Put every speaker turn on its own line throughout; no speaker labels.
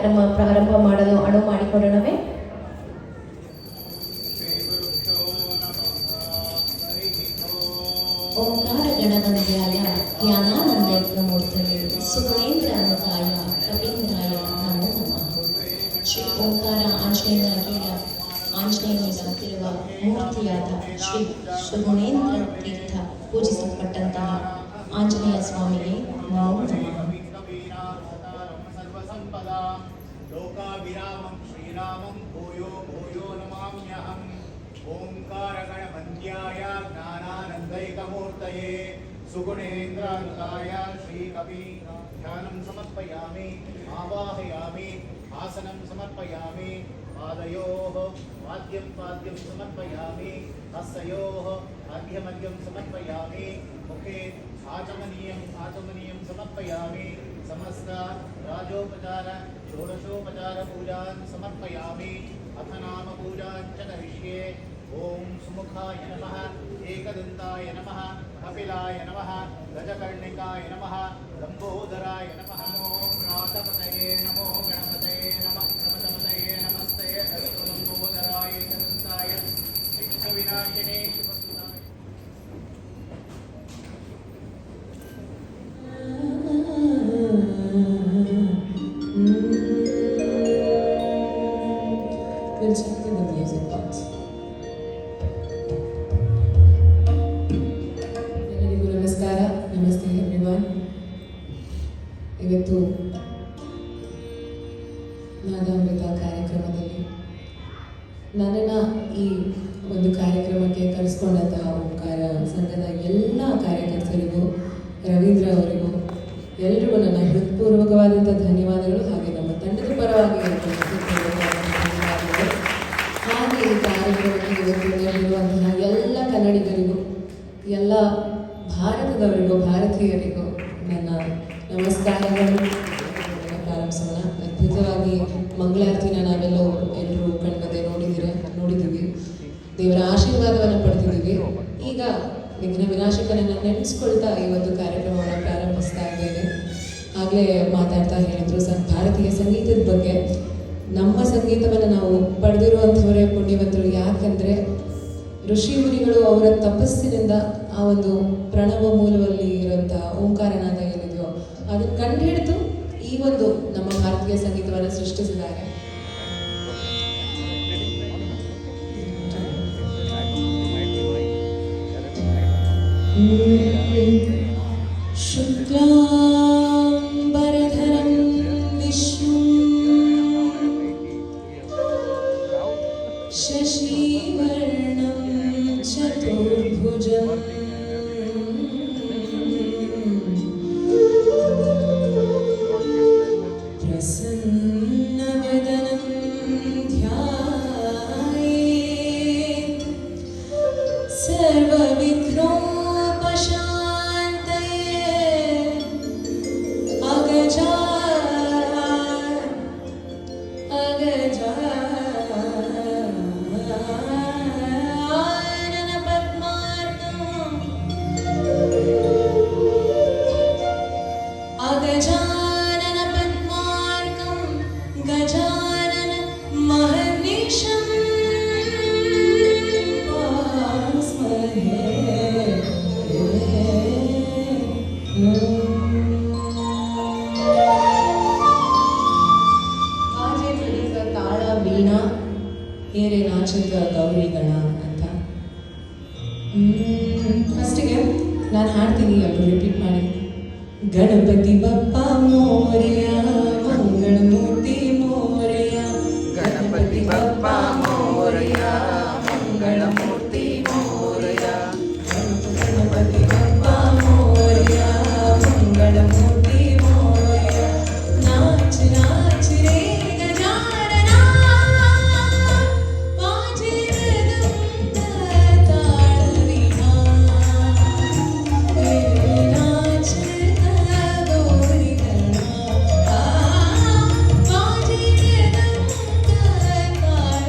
ಕಾರ್ಯಕ್ರಮ ಪ್ರಾರಂಭ ಮಾಡಲು ಅನುವು ಮಾಡಿಕೊಡೋಣವೇ? ಓಂಕಾರ ಗಣಪತಿಯಾಯ ಜ್ಞಾನಾನಂದೈಕ್ಯಮೂರ್ತಯೇ ಸುಗುಣೇಂದ್ರ ಅನುತಾಯ ಕಪೀಂದ್ರಾಯ ನಮೋ ನಮಃ. ಶ್ರೀ ಓಂಕಾರ ಆಂಜನೇಯನಿಗಿರುವ ಮೂರ್ತಿಯಾದ ಶ್ರೀ ಸುಗುಣೇಂದ್ರ ತೀರ್ಥ ಪೂಜಿಸಲ್ಪಟ್ಟಂತಹ ಆಂಜನೇಯ ಸ್ವಾಮಿಗೆ ನಮೋ ನಮಃ.
ಶ್ರೀರಾಮಂ ಭೂಯೋ ಭೂಯೋ ನಮಾಮ್ಯಹಂ. ಓಂಕಾರ ಗಣಪತ್ಯಾಯ ಜ್ಞಾನಾನಂದೈಕಮೂರ್ತಯೇ ಸುಗುಣೇಂದ್ರಾನುತಾಯ ಶ್ರೀಕವಿ ಧ್ಯಾನಂ ಸಮರ್ಪಯಾಮಿ ಆವಾಹಯಾಮಿ ಆಸನಂ ಸಮರ್ಪಯಾಮಿ ಪಾದಯೋಃ ವಾದ್ಯಂ ಸಮರ್ಪಯಾಮಿ ಹಸ್ತಯೋಃ ಅರ್ಘ್ಯಮರ್ಘ್ಯಂ ಸಮರ್ಪಯಾಮಿ ಮುಖೇ ಆಚಮನೀಯಂ ಸಮರ್ಪಯಾಮಿ ಸಮಸ್ತ ರಾಜೋಪಚಾರ ಷೋಡಶೋಪಚಾರ ಪೂಜಾನ್ ಸಮರ್ಪಯಾಮಿ ಅಥ ನಾಮ ಪೂಜಾನ್ ಚ ಕರಿಷ್ಯೆ. ಓಂ ಸುಮುಖಾಯ ನಮಃ, ಏಕದಂತಾಯ ನಮಃ, ಕಪಿಲಾಯ ನಮಃ, ಗಜಕರ್ಣಿಕಾಯ ನಮಃ, ಲಂಬೋದರಾಯ ನಮಃ. ನಮೋ ಪ್ರಾತಪತಯೇ ನಮೋ ಗಣಪತಯೇ ನಮಃ ಪ್ರಮಥಪತಯೇ ನಮಸ್ತೆ ಅಸ್ತು ಲಂಬೋದರಾಯ ಏಕದಂತಾಯ ವಿಘ್ನವಿನಾಶಿನೇ ಶುಭಸುಧಾಯ.
ಎಲ್ಲರಿಗೂ ನಮಸ್ಕಾರ. ನಮಸ್ತೆ ಎವ್ರಿವನ್. ಇವತ್ತು ನಾದಾಮೃತ ಕಾರ್ಯಕ್ರಮದಲ್ಲಿ ನನ್ನನ್ನು ಈ ಒಂದು ಕಾರ್ಯಕ್ರಮಕ್ಕೆ ಕರೆಸ್ಕೊಂಡಂತಹ ಓಂಕಾರ ಸಂಘದ ಎಲ್ಲ ಕಾರ್ಯಕರ್ತರಿಗೂ, ರವೀಂದ್ರ ಅವರಿಗೂ ಎಲ್ರಿಗೂ ನನ್ನ ಹೃತ್ಪೂರ್ವಕವಾದಂಥ ಧನ್ಯವಾದಗಳು. ಹಾಗೆ ನಮ್ಮ ತಂಡದ ಪರವಾಗಿ ಧನ್ಯವಾದಗಳು. ಹಾಗೆ ಈ ಕಾರ್ಯಕ್ರಮಕ್ಕೆ ಇವತ್ತು ನೆರವಿರುವಂತಹ ಎಲ್ಲ ಕನ್ನಡಿಗರಿಗೂ, ಎಲ್ಲ ಭಾರತದವರಿಗೂ, ಭಾರತೀಯರಿಗೂ ನನ್ನ ನಮಸ್ಕಾರಗಳು. ಪ್ರಾರಂಭಿಸೋಣ. ಅದ್ಭುತವಾಗಿ ಮಂಗಳಾರತಿನ ನಾವೆಲ್ಲರೂ ಎಲ್ಲರೂ ಕಣ್ಮದೆ ನೋಡಿದ್ದೀವಿ. ದೇವರ ಆಶೀರ್ವಾದವನ್ನು ಪಡೆದಿದ್ದೀವಿ. ಈಗ ವಿಘ್ನ ವಿನಾಶಕನನ್ನು ನೆನೆಸ್ಕೊಳ್ತಾ ಈ ಒಂದು ಕಾರ್ಯಕ್ರಮವನ್ನು ಪ್ರಾರಂಭಿಸ್ತಾ ಇದ್ದೇನೆ. ಆಗಲೇ ಮಾತಾಡ್ತಾ ಹೇಳಿದ್ರು ಭಾರತೀಯ ಸಂಗೀತದ ಬಗ್ಗೆ. ನಮ್ಮ ಸಂಗೀತವನ್ನು ನಾವು ಪಡೆದಿರುವಂಥವರೇ ಪುಣ್ಯವಂತರು. ಯಾಕಂದರೆ ಋಷಿ ಮುನಿಗಳು ಅವರ ತಪಸ್ಸಿನಿಂದ ಆ ಒಂದು ಪ್ರಣವ ಮೂಲದಲ್ಲಿ ಇರುವಂಥ ಓಂಕಾರನಾದ ಏನಿದೆಯೋ ಅದನ್ನು ಕಂಡುಹಿಡಿದು ಈ ಒಂದು ನಮ್ಮ ಭಾರತೀಯ ಸಂಗೀತವನ್ನು ಸೃಷ್ಟಿಸಿದ್ದಾರೆ. ಶುಕ್ಲಾಂಬರಧರಂ ವಿಷ್ಣುಂ ಶಶಿವರ್ಣಂ ಚತುರ್ಭುಜಂ ಪ್ರಸನ್ನವದನಂ ಧ್ಯಾಯೇತ್ ಸರ್ವವಿಘ್ನೋಪಶಾಂತಯೇ. अगजानन पद्मार्कं गजानन महर्निशं उपास्महे. ಬಾಜೆ ಬಡಿಗ ತಾಳ ವೀಣಾ ಏರೆ ನಾಚದ ಗೌರಿಗಣ ಅಂತ. ಫಸ್ಟಿಗೆ ನಾನು ಹಾಡ್ತೀನಿ, ಎಲ್ಲರೂ ರಿಪೀಟ್ ಮಾಡಿ. ಗಣಪತಿ ಬಪ್ಪ ಮೋರೆಯ ಮಂಗಳಮೂರ್ತಿ ಮೋರೆಯ. ಗಣಪತಿ ಬಪ್ಪ ಮೋರೆಯ ಮಂಗಳಮೂರ್ತಿ ಮೋರೆಯ. ಗಣಪತಿ ಬಪ್ಪ ಮೋರೆಯ ಮಂಗಳಮೂರ್ತಿ ಮೋರೆಯ. ನಾಚ ನಾಚ ರೇ ಗಜಾನನ ಬಾಜೆ ಮೃದಂಗ ತಾಳ ವೀಣಾ. ನಾಚ ಗೌರಿ ಗಣ ಬಾಜೆ ಮೃದಂಗ ತಾಳ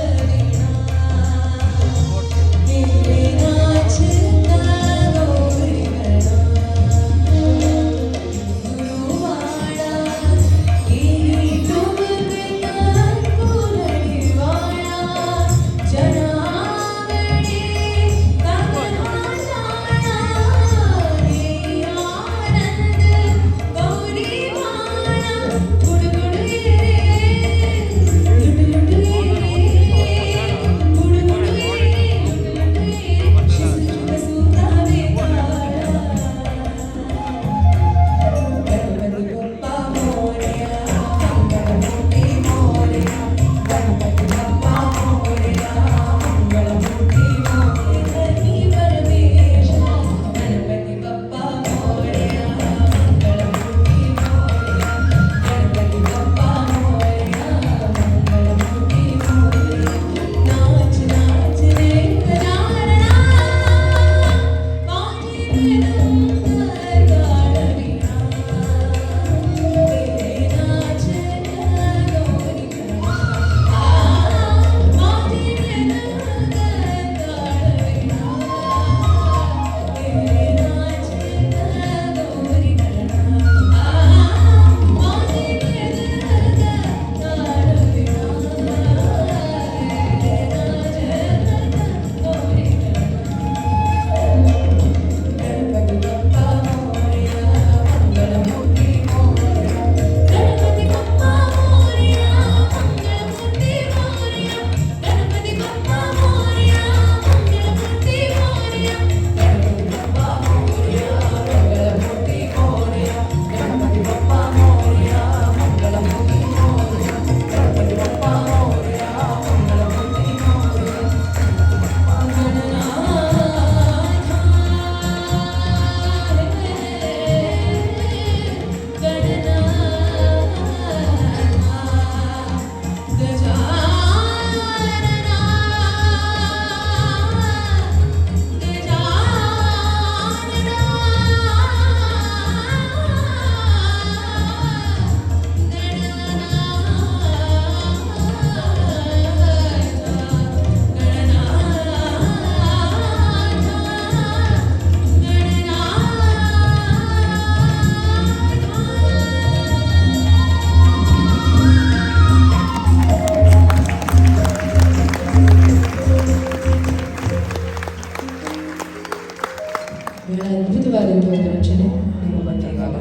ಬಹಳ ಅದ್ಭುತವಾದಂಥ ಒಂದು ರಚನೆ ನಿಮ್ಮ ಬಂದೆ ಇವಾಗ.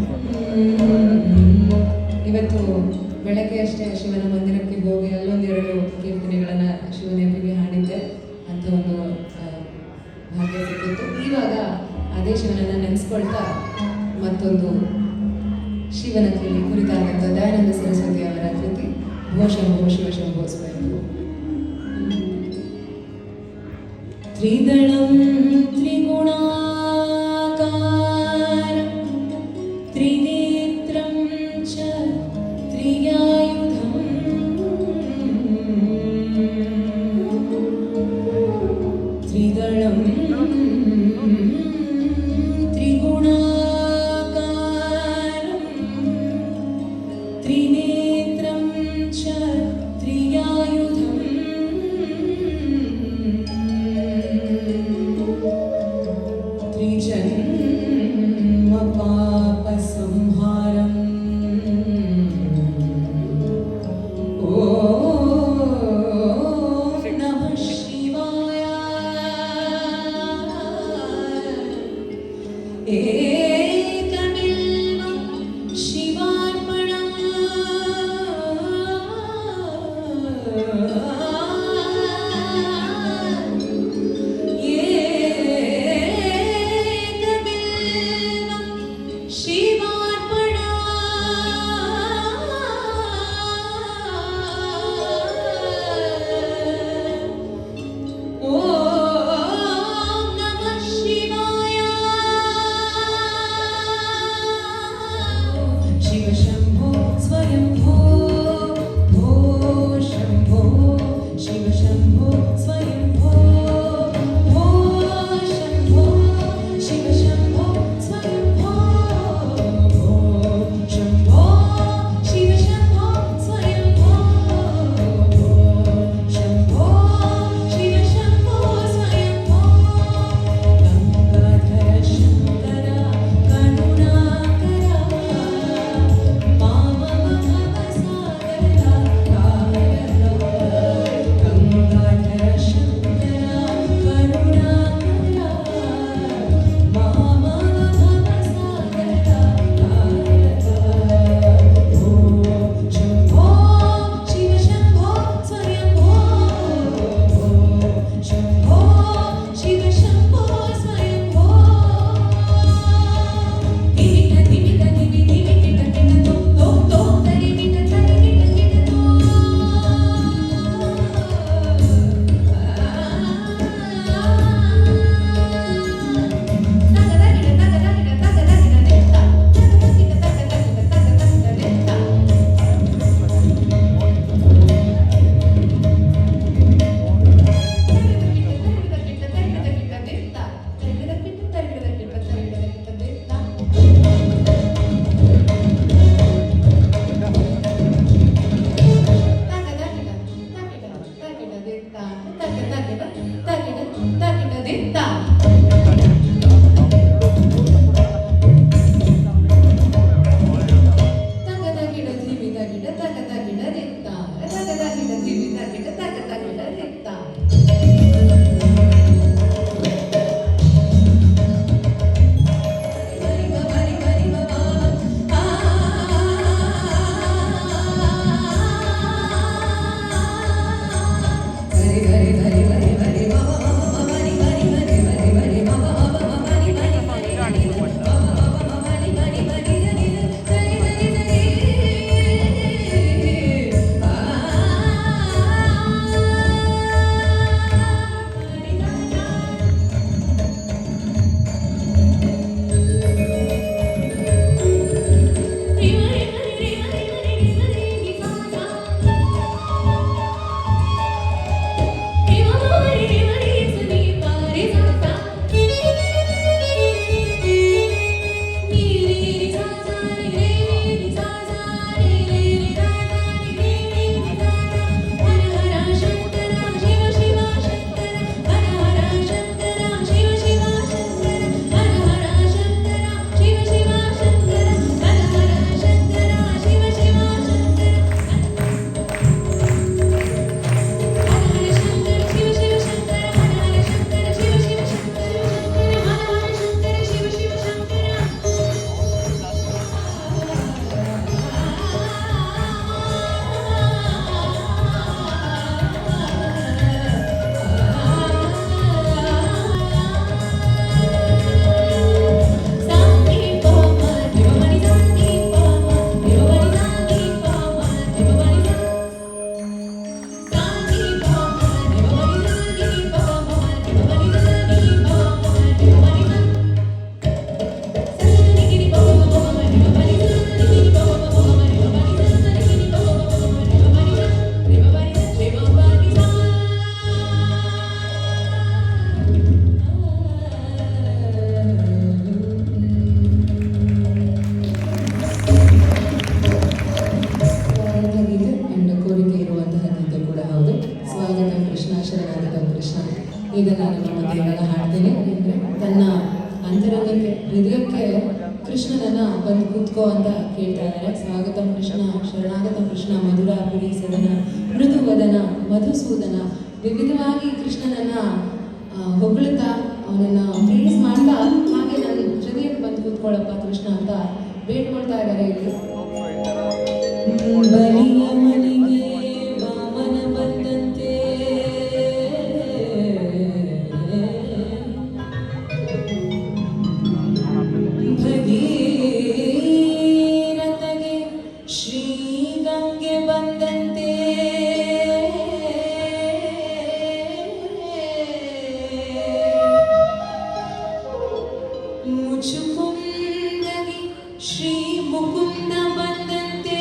ಇವತ್ತು ಬೆಳಗ್ಗೆ ಅಷ್ಟೇ ಶಿವನ ಮಂದಿರಕ್ಕೆ ಹೋಗಿ ಅಲ್ಲೊಂದೆರಡು ಕೀರ್ತನೆಗಳನ್ನು ಶಿವನೆಂಬಿಗೆ ಹಾಡಿದ್ದೆ ಅಂತ ಒಂದು ಭಾಗ್ಯ ಸಿಕ್ಕಿತ್ತು. ಇವಾಗ ಅದೇ ಶಿವನನ್ನು ನೆನೆಸ್ಕೊಳ್ತಾ ಮತ್ತೊಂದು ಶಿವನ ಕುರಿತಾದಂಥ ದಯಾನಂದ ಸರಸ್ವತಿ ಅವರ ಕೃತಿ ಭೋ ಶಂಭೋ ಶಿವ ಶಂಭೋ ಸ್ವಯಂಭೂ. ತ್ರಿದಳಂ ತ್ರಿಗುಣಾಕಾರ ತ್ರಿನೇತ್ರಂ ಚ ತ್ರಿಯಾಯುಧಂ ತ್ರಿದಳಂ ತ್ರಿಗುಣಾಕಾರಂ ತ್ರಿನೇತ್ರಂ ಚ ತ್ರಿಯಾಯುಧಂ ತ್ರಿಜನ್ಮ ಪಾಪ ಸಂಹಾರಂ ಓಂ ನಮಃ ಶಿವಾಯ ಏಕಬಿಲ್ವಂ ಶಿವಾರ್ಪಣಂ ಏಕಬಿಲ್ವಂ ಶಿವಾರ್ಪಣಂ ಓಂ ನಮಃ ಶಿವಾಯ ತನ್ನ ಅಂತರಂಗಕ್ಕೆ ಹೃದಯಕ್ಕೆ ಕೃಷ್ಣನನ್ನ ಬಂದು ಕೂತ್ಕೋ ಅಂತ ಕೇಳ್ತಾ ಇದ್ದಾರೆ. ಸ್ವಾಗತಂ ಕೃಷ್ಣ, ಶರಣಾಗತಂ ಕೃಷ್ಣ, ಮಧುರಾಪುರಿ ಸದನ, ಮೃದುವದನ, ಮಧುಸೂದನ, ವಿವಿಧವಾಗಿ ಕೃಷ್ಣನನ್ನ ಹೊಗಳುತ್ತಾ ಅವನನ್ನ ಪ್ರೇಸ್ ಮಾಡ್ತಾ, ಹಾಗೆ ನನ್ನ ಹೃದಯಕ್ಕೆ ಬಂದು ಕೂತ್ಕೊಳ್ಳಪ್ಪ ಕೃಷ್ಣ ಅಂತ ಬೇಡ್ಕೊಳ್ತಾ ಇದ್ದಾರೆ ಇಲ್ಲಿ. ಬಲಿಯ ಮನೆಗೆ ವಾಮನ ಬಂದಂತೆ ಭಗೀರಥಗೆ ಶ್ರೀಗಂಗೆ ಬಂದಂತೆ ಮುಚುಕುಂದಗೆ ಶ್ರೀ ಮುಕುಂದ ಬಂದಂತೆ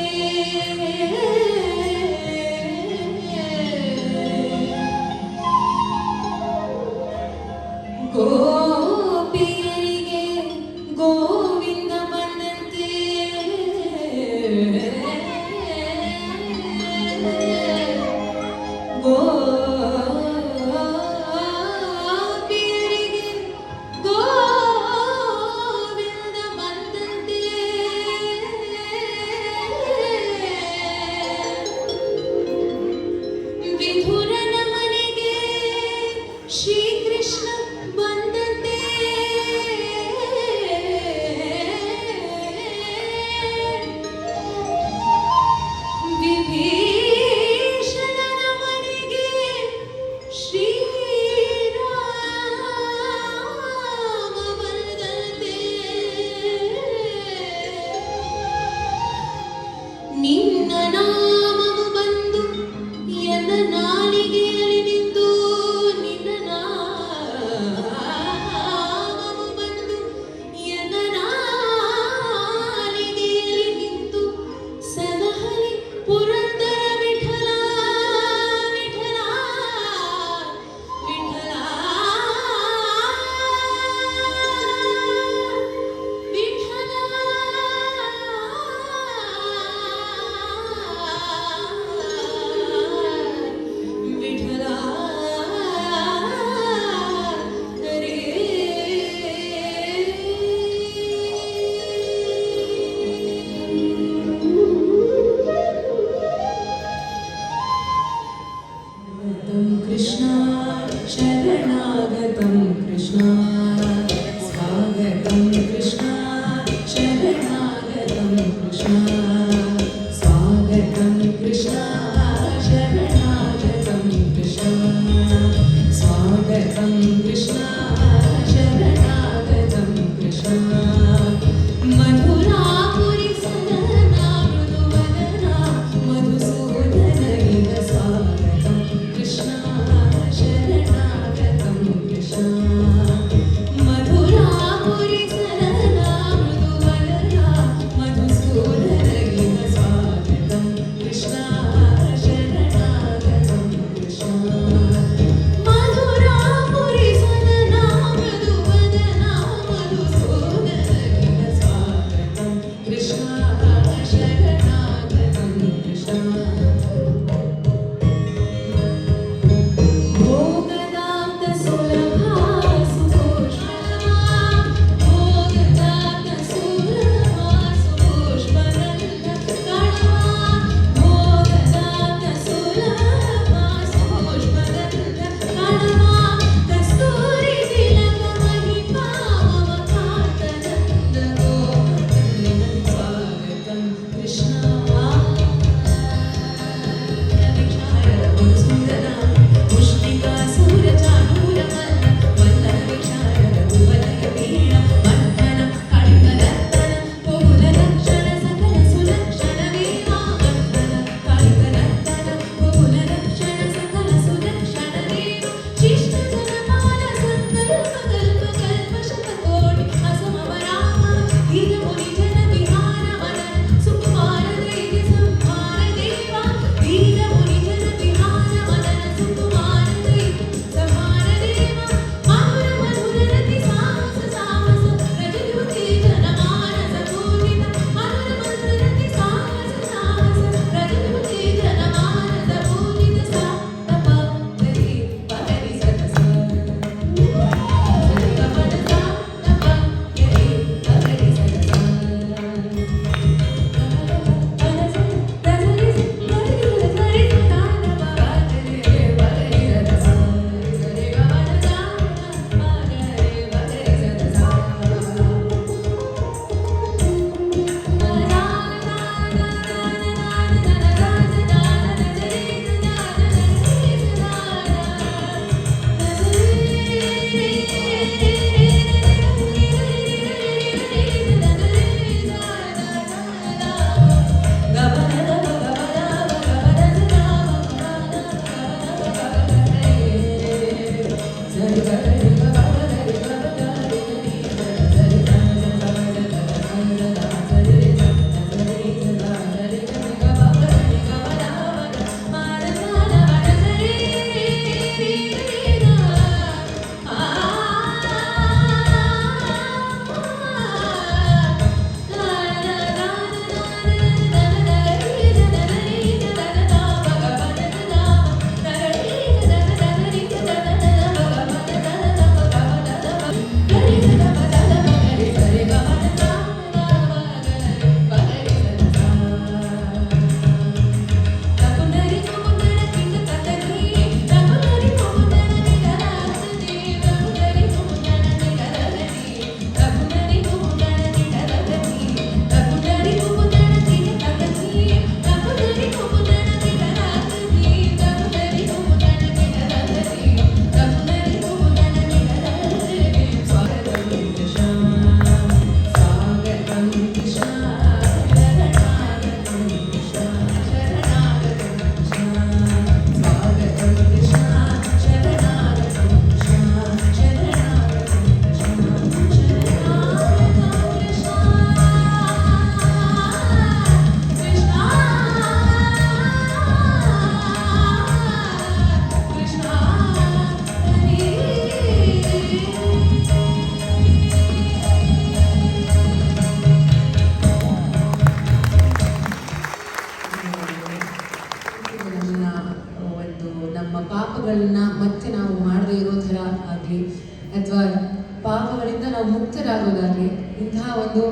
ಪಾಪಗಳಿಂದ ನಾವು ಮುಕ್ತರಾಗೋದಾಗಲಿ ಇಂತಹ ಒಂದು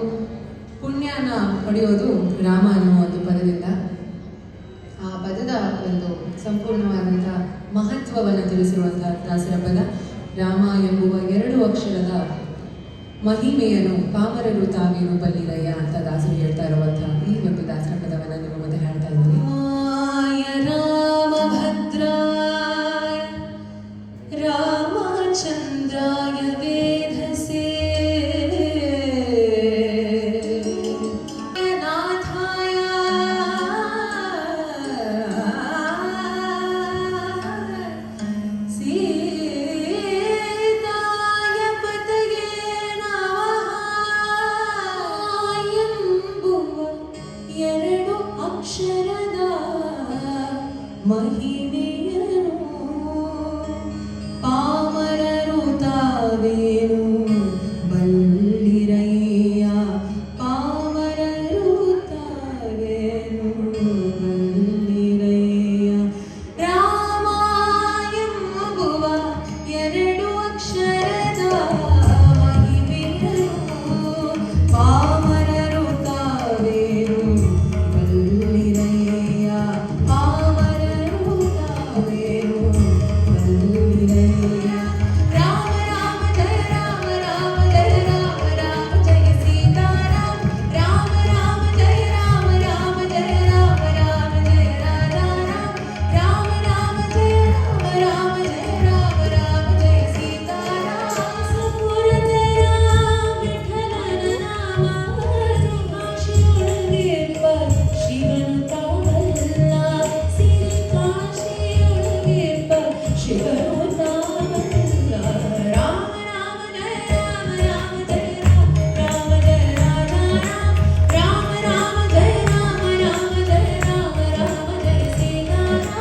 ಪುಣ್ಯನ ಪಡೆಯೋದು ರಾಮ ಅನ್ನೋ ಒಂದು ಪದದಿಂದ. ಆ ಪದದ ಒಂದು ಸಂಪೂರ್ಣವಾದಂಥ ಮಹತ್ವವನ್ನು ತಿಳಿಸಿರುವಂತಹ ದಾಸರ ಪದ. ರಾಮ ಎಂಬುವ 2 ಅಕ್ಷರದ ಮಹಿಮೆಯನ್ನು ಪಾಮರರು ತಾವೇನು ಬಲ್ಲಿರಯ್ಯ ಅಂತ ದಾಸರು ಹೇಳ್ತಾ ಇರುವಂತಹ ಈ ಒಂದು ದಾಸರ ಪದವನ್ನು ನಿಮ್ಮ ಮುಂದೆ ಹೇಳ್ತಾ ಇದ್ದೀನಿ. ರಾಮಭದ್ರಾಯ ರಾಮಚಂದ್ರಾಯ ವೇಧಸೇ ನಾಥಾಯ ಸೀತಾಯ ಪತಯೇ ನಮಃ ಎಂಬುವ 2 ಅಕ್ಷರದ ಮಹಿಮೆಯನು ಪಾಮರರು ತಾವೇನು ಬಲ್ಲಿರಯ್ಯ. ಪಾಮರರು ತಾವೇನು ಬಲ್ಲಿರಯ್ಯ. ರಾಮ ಎಂಬುವ 2 ಅಕ್ಷರದ ಮಹಿಮೆಯನು ಪಾಮರರು ತಾವೇನು ಬಲ್ಲಿರಯ್ಯ. ಪಾಮರರು ತಾವೇನು ಬಲ್ಲಿರಯ್ಯ. ರಾಮ ರಾಮ ಜಯ ರಾಮ ರಾಮ ಜಯ ರಾಮ ರಾಮ ಜಯ ಸೀತಾರಾಮ. ರಾಮ ರಾಮ ಜಯ ರಾಮ ರಾಮ ಜಯ ರಾಮ ರಾಮ ಜಯ ರಾಮ. ರಾಮ ರಾಮ ಜಯ ರಾಮ ರಾಮ ಜಯ ರಾಮ ರಾಮ ಜಯ ಸೀತಾರಾಮ. ಸಂಪೂರ್ಣತೆಯ ವಿಠಲನ ನಾಮವನ್ನು ಕಾಶಿಯೊಳಗಿರುವ ಶಿವನು ತಾವಲ್ಲ. ಸಿರಿ ಕಾಶಿಯೊಳಗಿರುವ ಶಿವನು ತಾವಲ್ಲ. ರಾಮ ರಾಮ ಜಯ ರಾಮ ರಾಮ ಜಯ ರಾಮ ರಾಮ ಜಯ ರಾಮ. ರಾಮ ರಾಮ ಜಯ ರಾಮ ರಾಮ ಜಯ ರಾಮ ರಾಮ ಜಯ ಸೀತಾರಾಮ.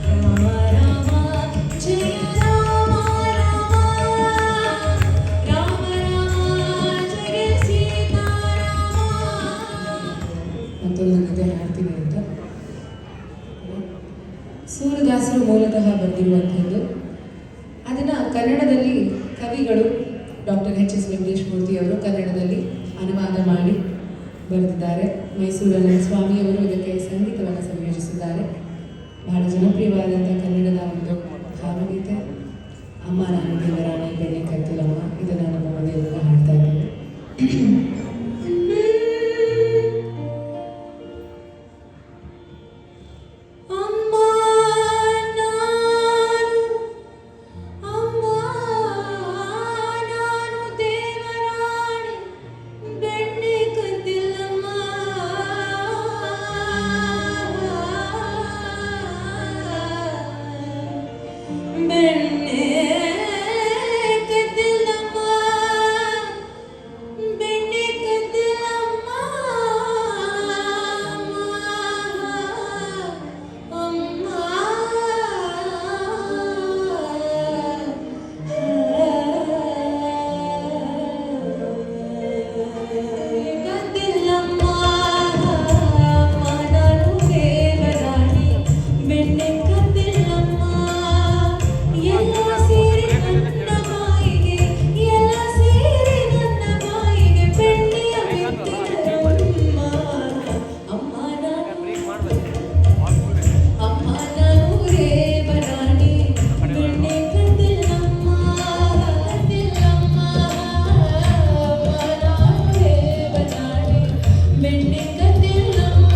ರಾಮ ರಾಮ ಜಯ ರಾಮ ರಾಮ. ರಾಮ ರಾಮ ಜಯ ಸೀತಾರಾಮ. ಮತ್ತೊಂದು ಗೀತೆ ಹಾಡ್ತೀನಿ ಅಂತ. ಸೂರದಾಸರು ಮೂಲತಃ ಬರೆದಿರುವಂಥದ್ದು. ಅದನ್ನು ಕನ್ನಡದಲ್ಲಿ ಕವಿಗಳು ಡಾಕ್ಟರ್ H.S. ವೆಂಕಟೇಶ್ ಮೂರ್ತಿ ಅವರು ಕನ್ನಡದಲ್ಲಿ ಅನುವಾದ ಮಾಡಿ ಬರೆದಿದ್ದಾರೆ. ಮೈಸೂರಿನ ಸ್ವಾಮಿಯವರು ಇದಕ್ಕೆ ಸಂಗೀತವನ್ನು ಸಂಯೋಜಿಸಿದ್ದಾರೆ. ಬಹಳ ಜನಪ್ರಿಯವಾದಂಥ ಕನ್ನಡದ ಒಂದು ಭಾವಗೀತೆ ಅಮ್ಮ ನಾನು ದೇವರಾಣಿ ಬೆಣ್ಣೆ ಕತ್ತಿಲಮ್ಮ. ಇದನ್ನು ನಮ್ಮ ಮನೆಯಲ್ಲ ಹಾಡ್ತಾ ಇದ್ದೇವೆ. ಅಮ್ಮ ನಾನು ದೇವರಾಣಿ ಬೆಣ್ಣೆ ಕತ್ತಿಲಮ್ಮ. ಬೆಣ್ಣೆ ಕತ್ತಿಲಮ್ಮ ಬೆಣ್ಣೆ ಕತ್ತಿಲಮ್ಮ. ಅಮ್ಮ ಕತ್ತಿಲಮ್ಮ. ಅಮ್ಮ ನಾನು ದೇವರಾಣಿ ಬೆಣ್ಣೆ ಕತ್ತಿಲಮ್ಮ. ಎಲ್ಲ ಸೇರಿ ನನ್ನ ಬಾಯಿಗೆ ಎಲ್ಲ ಸೇರಿ ನನ್ನ ಬಾಯಿಗೆ ಬೆಣ್ಣೆಯ ಮೆತ್ತಿಲಮ್ಮ. ಅಮ್ಮ ನಾನು ದೇವರಾಣಿ ಬೆಣ್ಣೆ ಕತ್ತಿಲಮ್ಮ ಕತ್ತಿಲಮ್ಮ. ಅಮ್ಮ ನಾನು ದೇವರಾಣಿ ಬೆಣ್ಣೆ ಕತ್ತಿಲಮ್ಮ.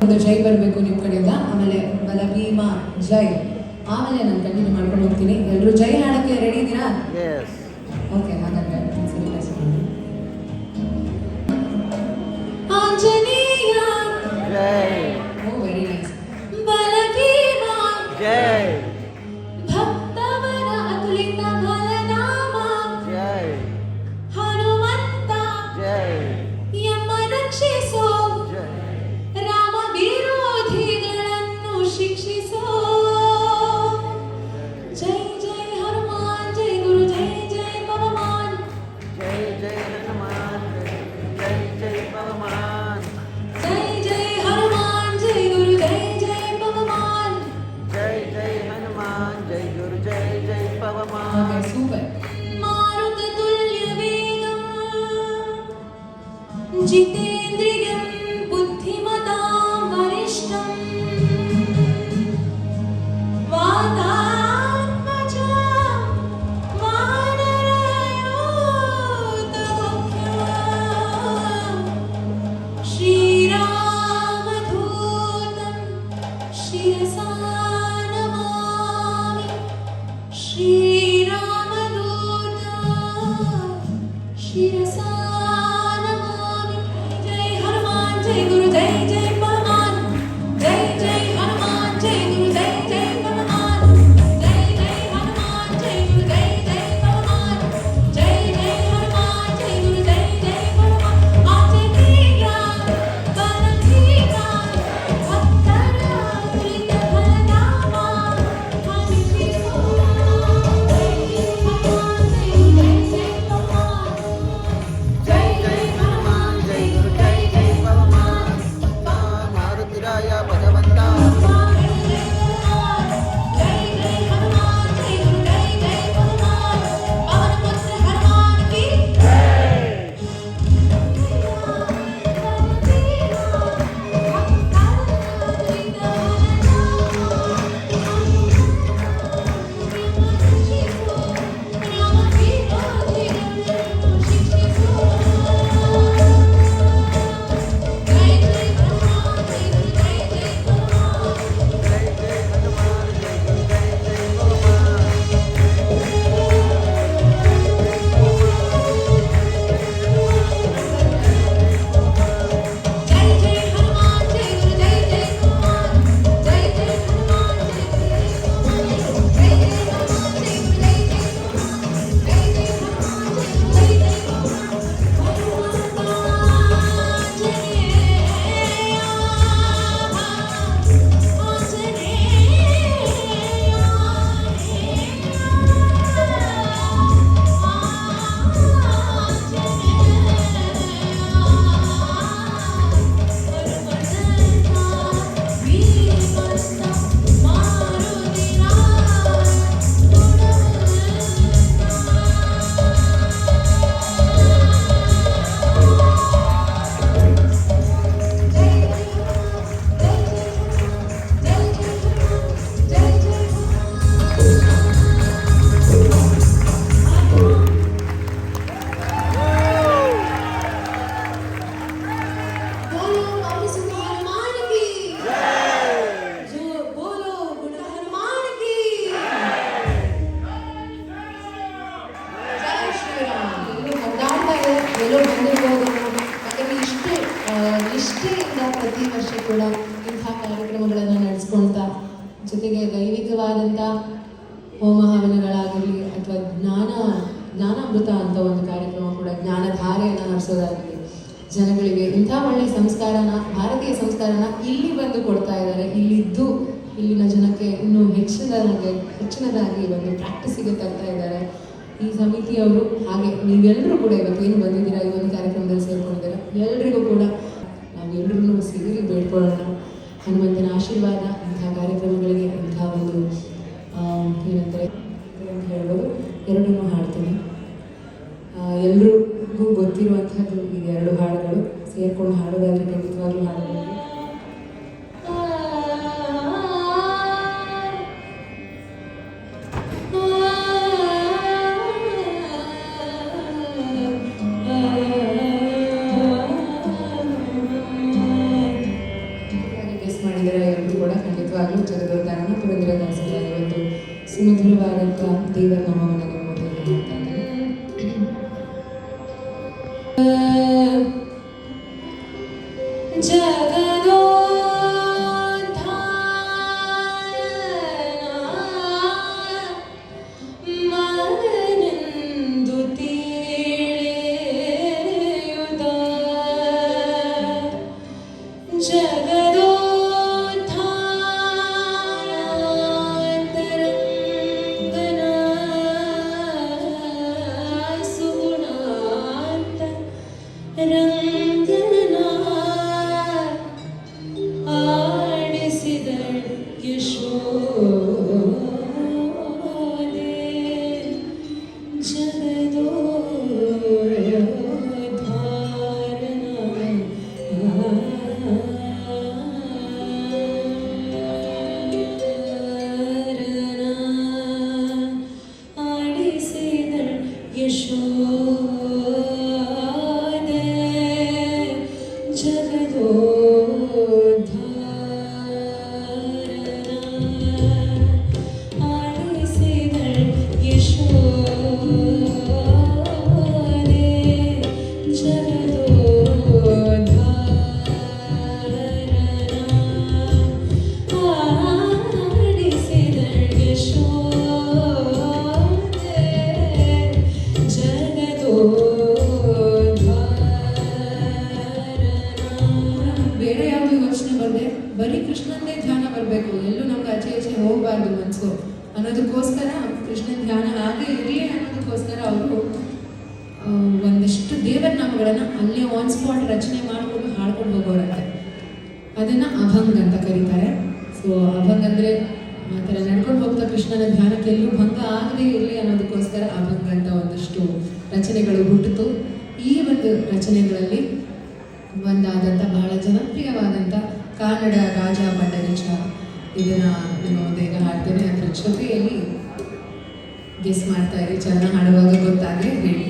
ಒಂದು ಜೈ ಬರಬೇಕು ನಿಮ್ಮ ಕಡೆಯಿಂದ. ಆಮೇಲೆ ಬಲ ಭೀಮ ಜೈ. ಆಮೇಲೆ ನಾನು ಕಂಟಿನ್ಯೂ ಮಾಡ್ಕೊಂಡು ಹೋಗ್ತೀನಿ. ಎಲ್ಲರೂ ಜೈ ಹಾಡಕ್ಕೆ ರೆಡಿ ಇದ್ದೀರಾ? ಓಕೆ, ಹಾಗಾದ್ರೆ ಸರಿ ಕೆಲಸ ಮಾಡಿ. ಆಂಜನೇಯ
ಜೈ.
ಓ ವೆರಿ ನೈಸ್. ಬಲ ಭೀಮ
ಜೈ.
ಭಕ್ತವರ ಅತುಲಿತ ಬಲದ जितेन्द्रियं बुद्धिमतां वरिष्ठम् वातात्मजा वानरयूथमुख्यम् श्रीरामदूतं शिरसा नमामि श्रीरामदूतं शिरसा नमामि जय हनुमान जय गुरु जय जय हनुमान जय जय हनुमान जय गुरु जय जय हनुमान जय जय हनुमान जय गुरु जय जय हनुमान जय जय हनुमान जय गुरु जय जय हनुमान आंजनेया बलभीमा भक्तरा प्रीत फलदामा हनुमते जय हनुमान जय गुरु जय जय हनुमान जय जय हनुमान जय गुरु जय जय हनुमान
मारुतिराय भगवन्ता
जय जय हनुमान जय हनुमान जय गुरु जय जय हनुमान पवन पुत्र हनुमान की बोलो बाबा सिंह हनुमान की जो बोलो गुण हनुमान की जय ಶ್ರೀರಾಮ್ ಎಲ್ಲೋ ಹೊರದಾಡ್ತಾ ಇದೆ ಎಲ್ಲೋ ಬಂದಿರ್ಬೋದು ಯಾಕಂದ್ರೆ ನಿಷ್ಠೆಯಿಂದ ಪ್ರತಿ ವರ್ಷ ಕೂಡ ಇಂಥ ಕಾರ್ಯಕ್ರಮಗಳನ್ನು ನಡೆಸ್ಕೊಳ್ತಾ ಜೊತೆಗೆ ದೈವಿಕವಾದಂಥ ಹೋಮ ಹವನಗಳಾಗಿರಲಿ ಅಥವಾ ಜ್ಞಾನಾಮೃತ ಅಂತ ಒಂದು ಕಾರ್ಯಕ್ರಮ ಕೂಡ ಜ್ಞಾನಧಾರೆಯನ್ನು ನಡೆಸೋದಾಗಲಿ ಜನಗಳಿಗೆ ಇಂಥ ಒಳ್ಳೆಯ ಸಂಸ್ಕಾರನ ಭಾರತೀಯ ಸಂಸ್ಕಾರನ ಇಲ್ಲಿ ಬಂದು ಕೊಡ್ತಾ ಇದ್ದಾರೆ ಇಲ್ಲಿದ್ದು ಇಲ್ಲಿನ ಜನಕ್ಕೆ ಇನ್ನೂ ಹೆಚ್ಚಿನದಾಗಿ ಒಂದು ಪ್ರಾಕ್ಟೀಸಿಗೆ ತರ್ತಾ ಇದ್ದಾರೆ ಈ ಸಮಿತಿಯವರು. ಹಾಗೆ ನೀವೆಲ್ಲರೂ ಕೂಡ ಇವತ್ತು ಏನು ಬಂದಿದ್ದೀರಾ ಈ ಒಂದು ಕಾರ್ಯಕ್ರಮದಲ್ಲಿ ಸೇರ್ಕೊಂಡಿದ್ದೀರಾ ಎಲ್ರಿಗೂ ಕೂಡ ನಾವೆಲ್ಲರೂ ಸೇರಿ ಬೇಡ್ಕೊಳ್ಳೋಣ ಹನುಮಂತನ ಆಶೀರ್ವಾದ ಇಂಥ ಕಾರ್ಯಕ್ರಮಗಳಿಗೆ ಇಂಥ ಒಂದು ಏನಂತಾರೆ ಅಂತ ಹೇಳ್ಬೋದು. ಎರಡನ್ನೂ ಹಾಡ್ತೀನಿ. ಎಲ್ರಿಗೂ ಗೊತ್ತಿರುವಂಥದ್ದು ಈ ಎರಡು ಹಾಡುಗಳು ಸೇರ್ಕೊಂಡು ಹಾಡೋದಾದ್ರೆ ಖಂಡಿತವಾಗ್ಲೂ ಹಾಡಬಹುದು. ಗೆಸ್ ಮಾಡಿದರೆ ಎಲ್ಲರೂ ಕೂಡ ಖಂಡಿತವಾಗ್ಲೂ ಜಗದೋದ್ಧಾರಣ ಪುರಂದರದಾಸರ ಇವತ್ತು ಸುಮಧುರವಾದಂಥ ದೇವರ ನಾಮವನ್ನು ನಿಮ್ಮ ಮುಂದೆ ಹೇಳ್ತಾ ಇದ್ದೀನಿ. ಜಗದೋದ್ಧಾರನ ಬೇರೆ ಯಾವುದು ಯೋಚನೆ ಬರದೆ ಬರೀ ಕೃಷ್ಣಂದೇ ಧ್ಯಾನ ಬರಬೇಕು, ಎಲ್ಲೂ ನಮ್ಗೆ ಆಚೆ ಈಚೆ ಹೋಗಬಾರ್ದು ಮನಸ್ಸು ಅನ್ನೋದಕ್ಕೋಸ್ಕರ ಕೃಷ್ಣನ ಧ್ಯಾನ ಹಾಗೆ ಇರಲಿ ಅನ್ನೋದಕ್ಕೋಸ್ಕರ ಅವರು ಒಂದಿಷ್ಟು ದೇವರ ನಾಮಗಳನ್ನು ಅಲ್ಲೇ ಆನ್ ಸ್ಪಾಟ್ ರಚನೆ ಮಾಡಿಕೊಂಡು ಹಾಡ್ಕೊಂಡು ಹೋಗೋರಂತೆ. ಅದನ್ನು ಅಭಂಗ್ ಅಂತ ಕರೀತಾರೆ. ಸೊ ಅಭಂಗ್ ಅಂದರೆ ಆ ಥರ ನಡ್ಕೊಂಡು ಹೋಗ್ತಾ ಕೃಷ್ಣನ ಧ್ಯಾನಕ್ಕೆ ಎಲ್ಲೂ ಭಂಗ ಆಗದೇ ಇರಲಿ ಅನ್ನೋದಕ್ಕೋಸ್ಕರ ಅಭಂಗ್ ಅಂತ ಒಂದಷ್ಟು ರಚನೆಗಳು ಹುಟ್ಟಿತು. ಈ ಒಂದು ರಚನೆಗಳಲ್ಲಿ ಒಂದಾದಂಥ ಬಹಳ ಜನಪ್ರಿಯವಾದಂಥ ಕಾನಡ ರಾಜ ಪಂಡರೀಚ, ಇದನ್ನು ಬೇಗ ಹಾಡ್ತೇನೆ. ಅದ್ರ ಜೊತೆಯಲ್ಲಿ ಗೆಸ್ ಮಾಡ್ತಾ ಇರಿ, ಚೆನ್ನಾಗಿ ಹಾಡುವಾಗ ಗೊತ್ತಾಗಲಿ ಹೇಳಿ.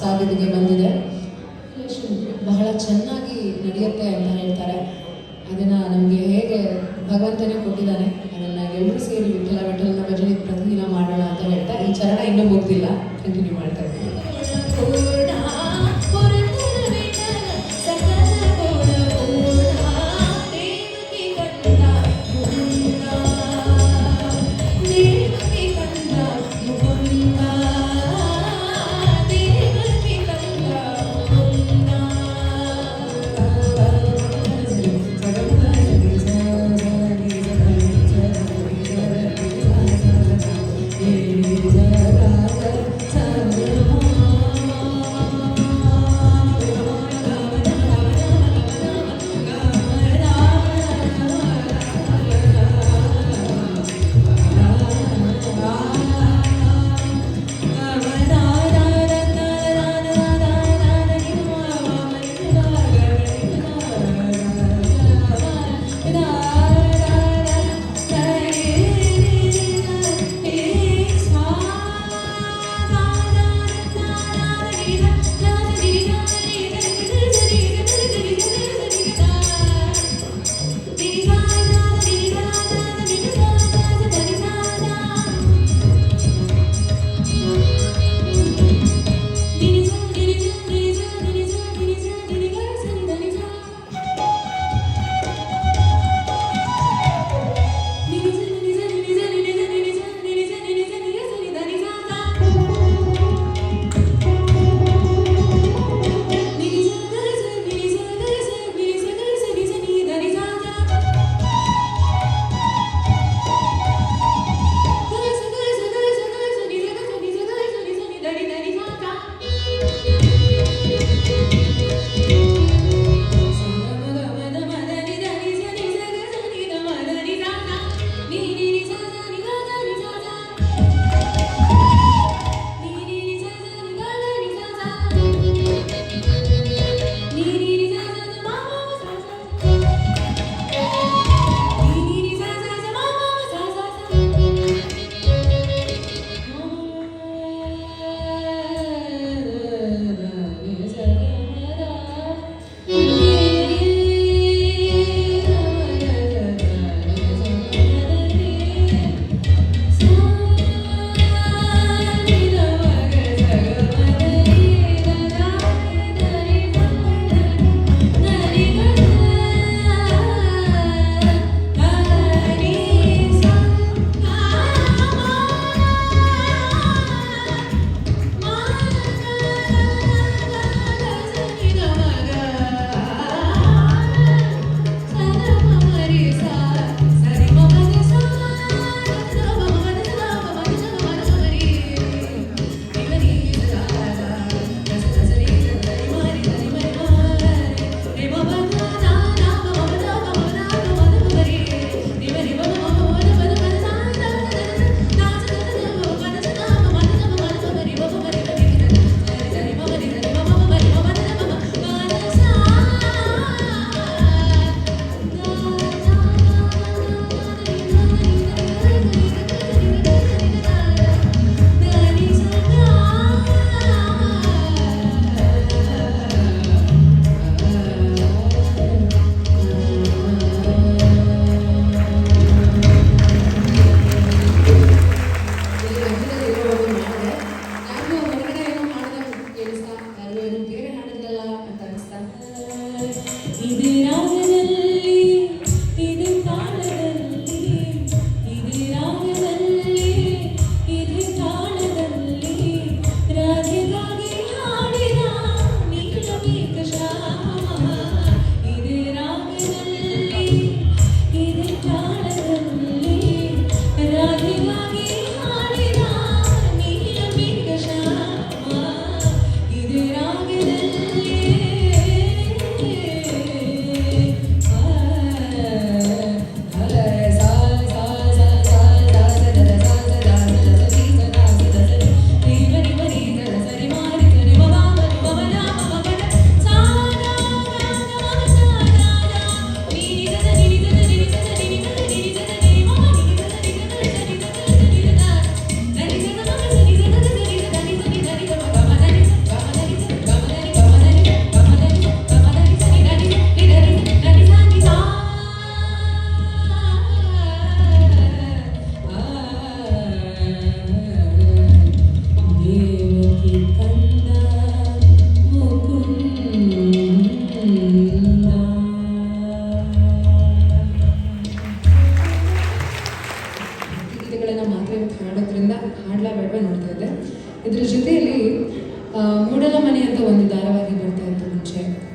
ಸಾಗದಿಗೆ ಬಂದಿದೆ. ಬಹಳ ಚೆನ್ನಾಗಿ ನಡೆಯುತ್ತೆ ಅಂತ ಹೇಳ್ತಾರೆ. ಅದನ್ನು ನಮಗೆ ಹೇಗೆ ಭಗವಂತನೇ ಕೊಟ್ಟಿದ್ದಾನೆ, ಅದನ್ನು ಎಲ್ಲರೂ ಸೇರಿ ವಿಠಲನ ಭಜನೆ ಪ್ರತಿದಿನ ಮಾಡೋಣ ಅಂತ ಹೇಳ್ತಾ ಈ ಚರಣ ಇನ್ನೂ ಮುಗ್ದಿಲ್ಲ, ಕಂಟಿನ್ಯೂ ಮಾಡ್ತಾ ಇದ್ದೀವಿ.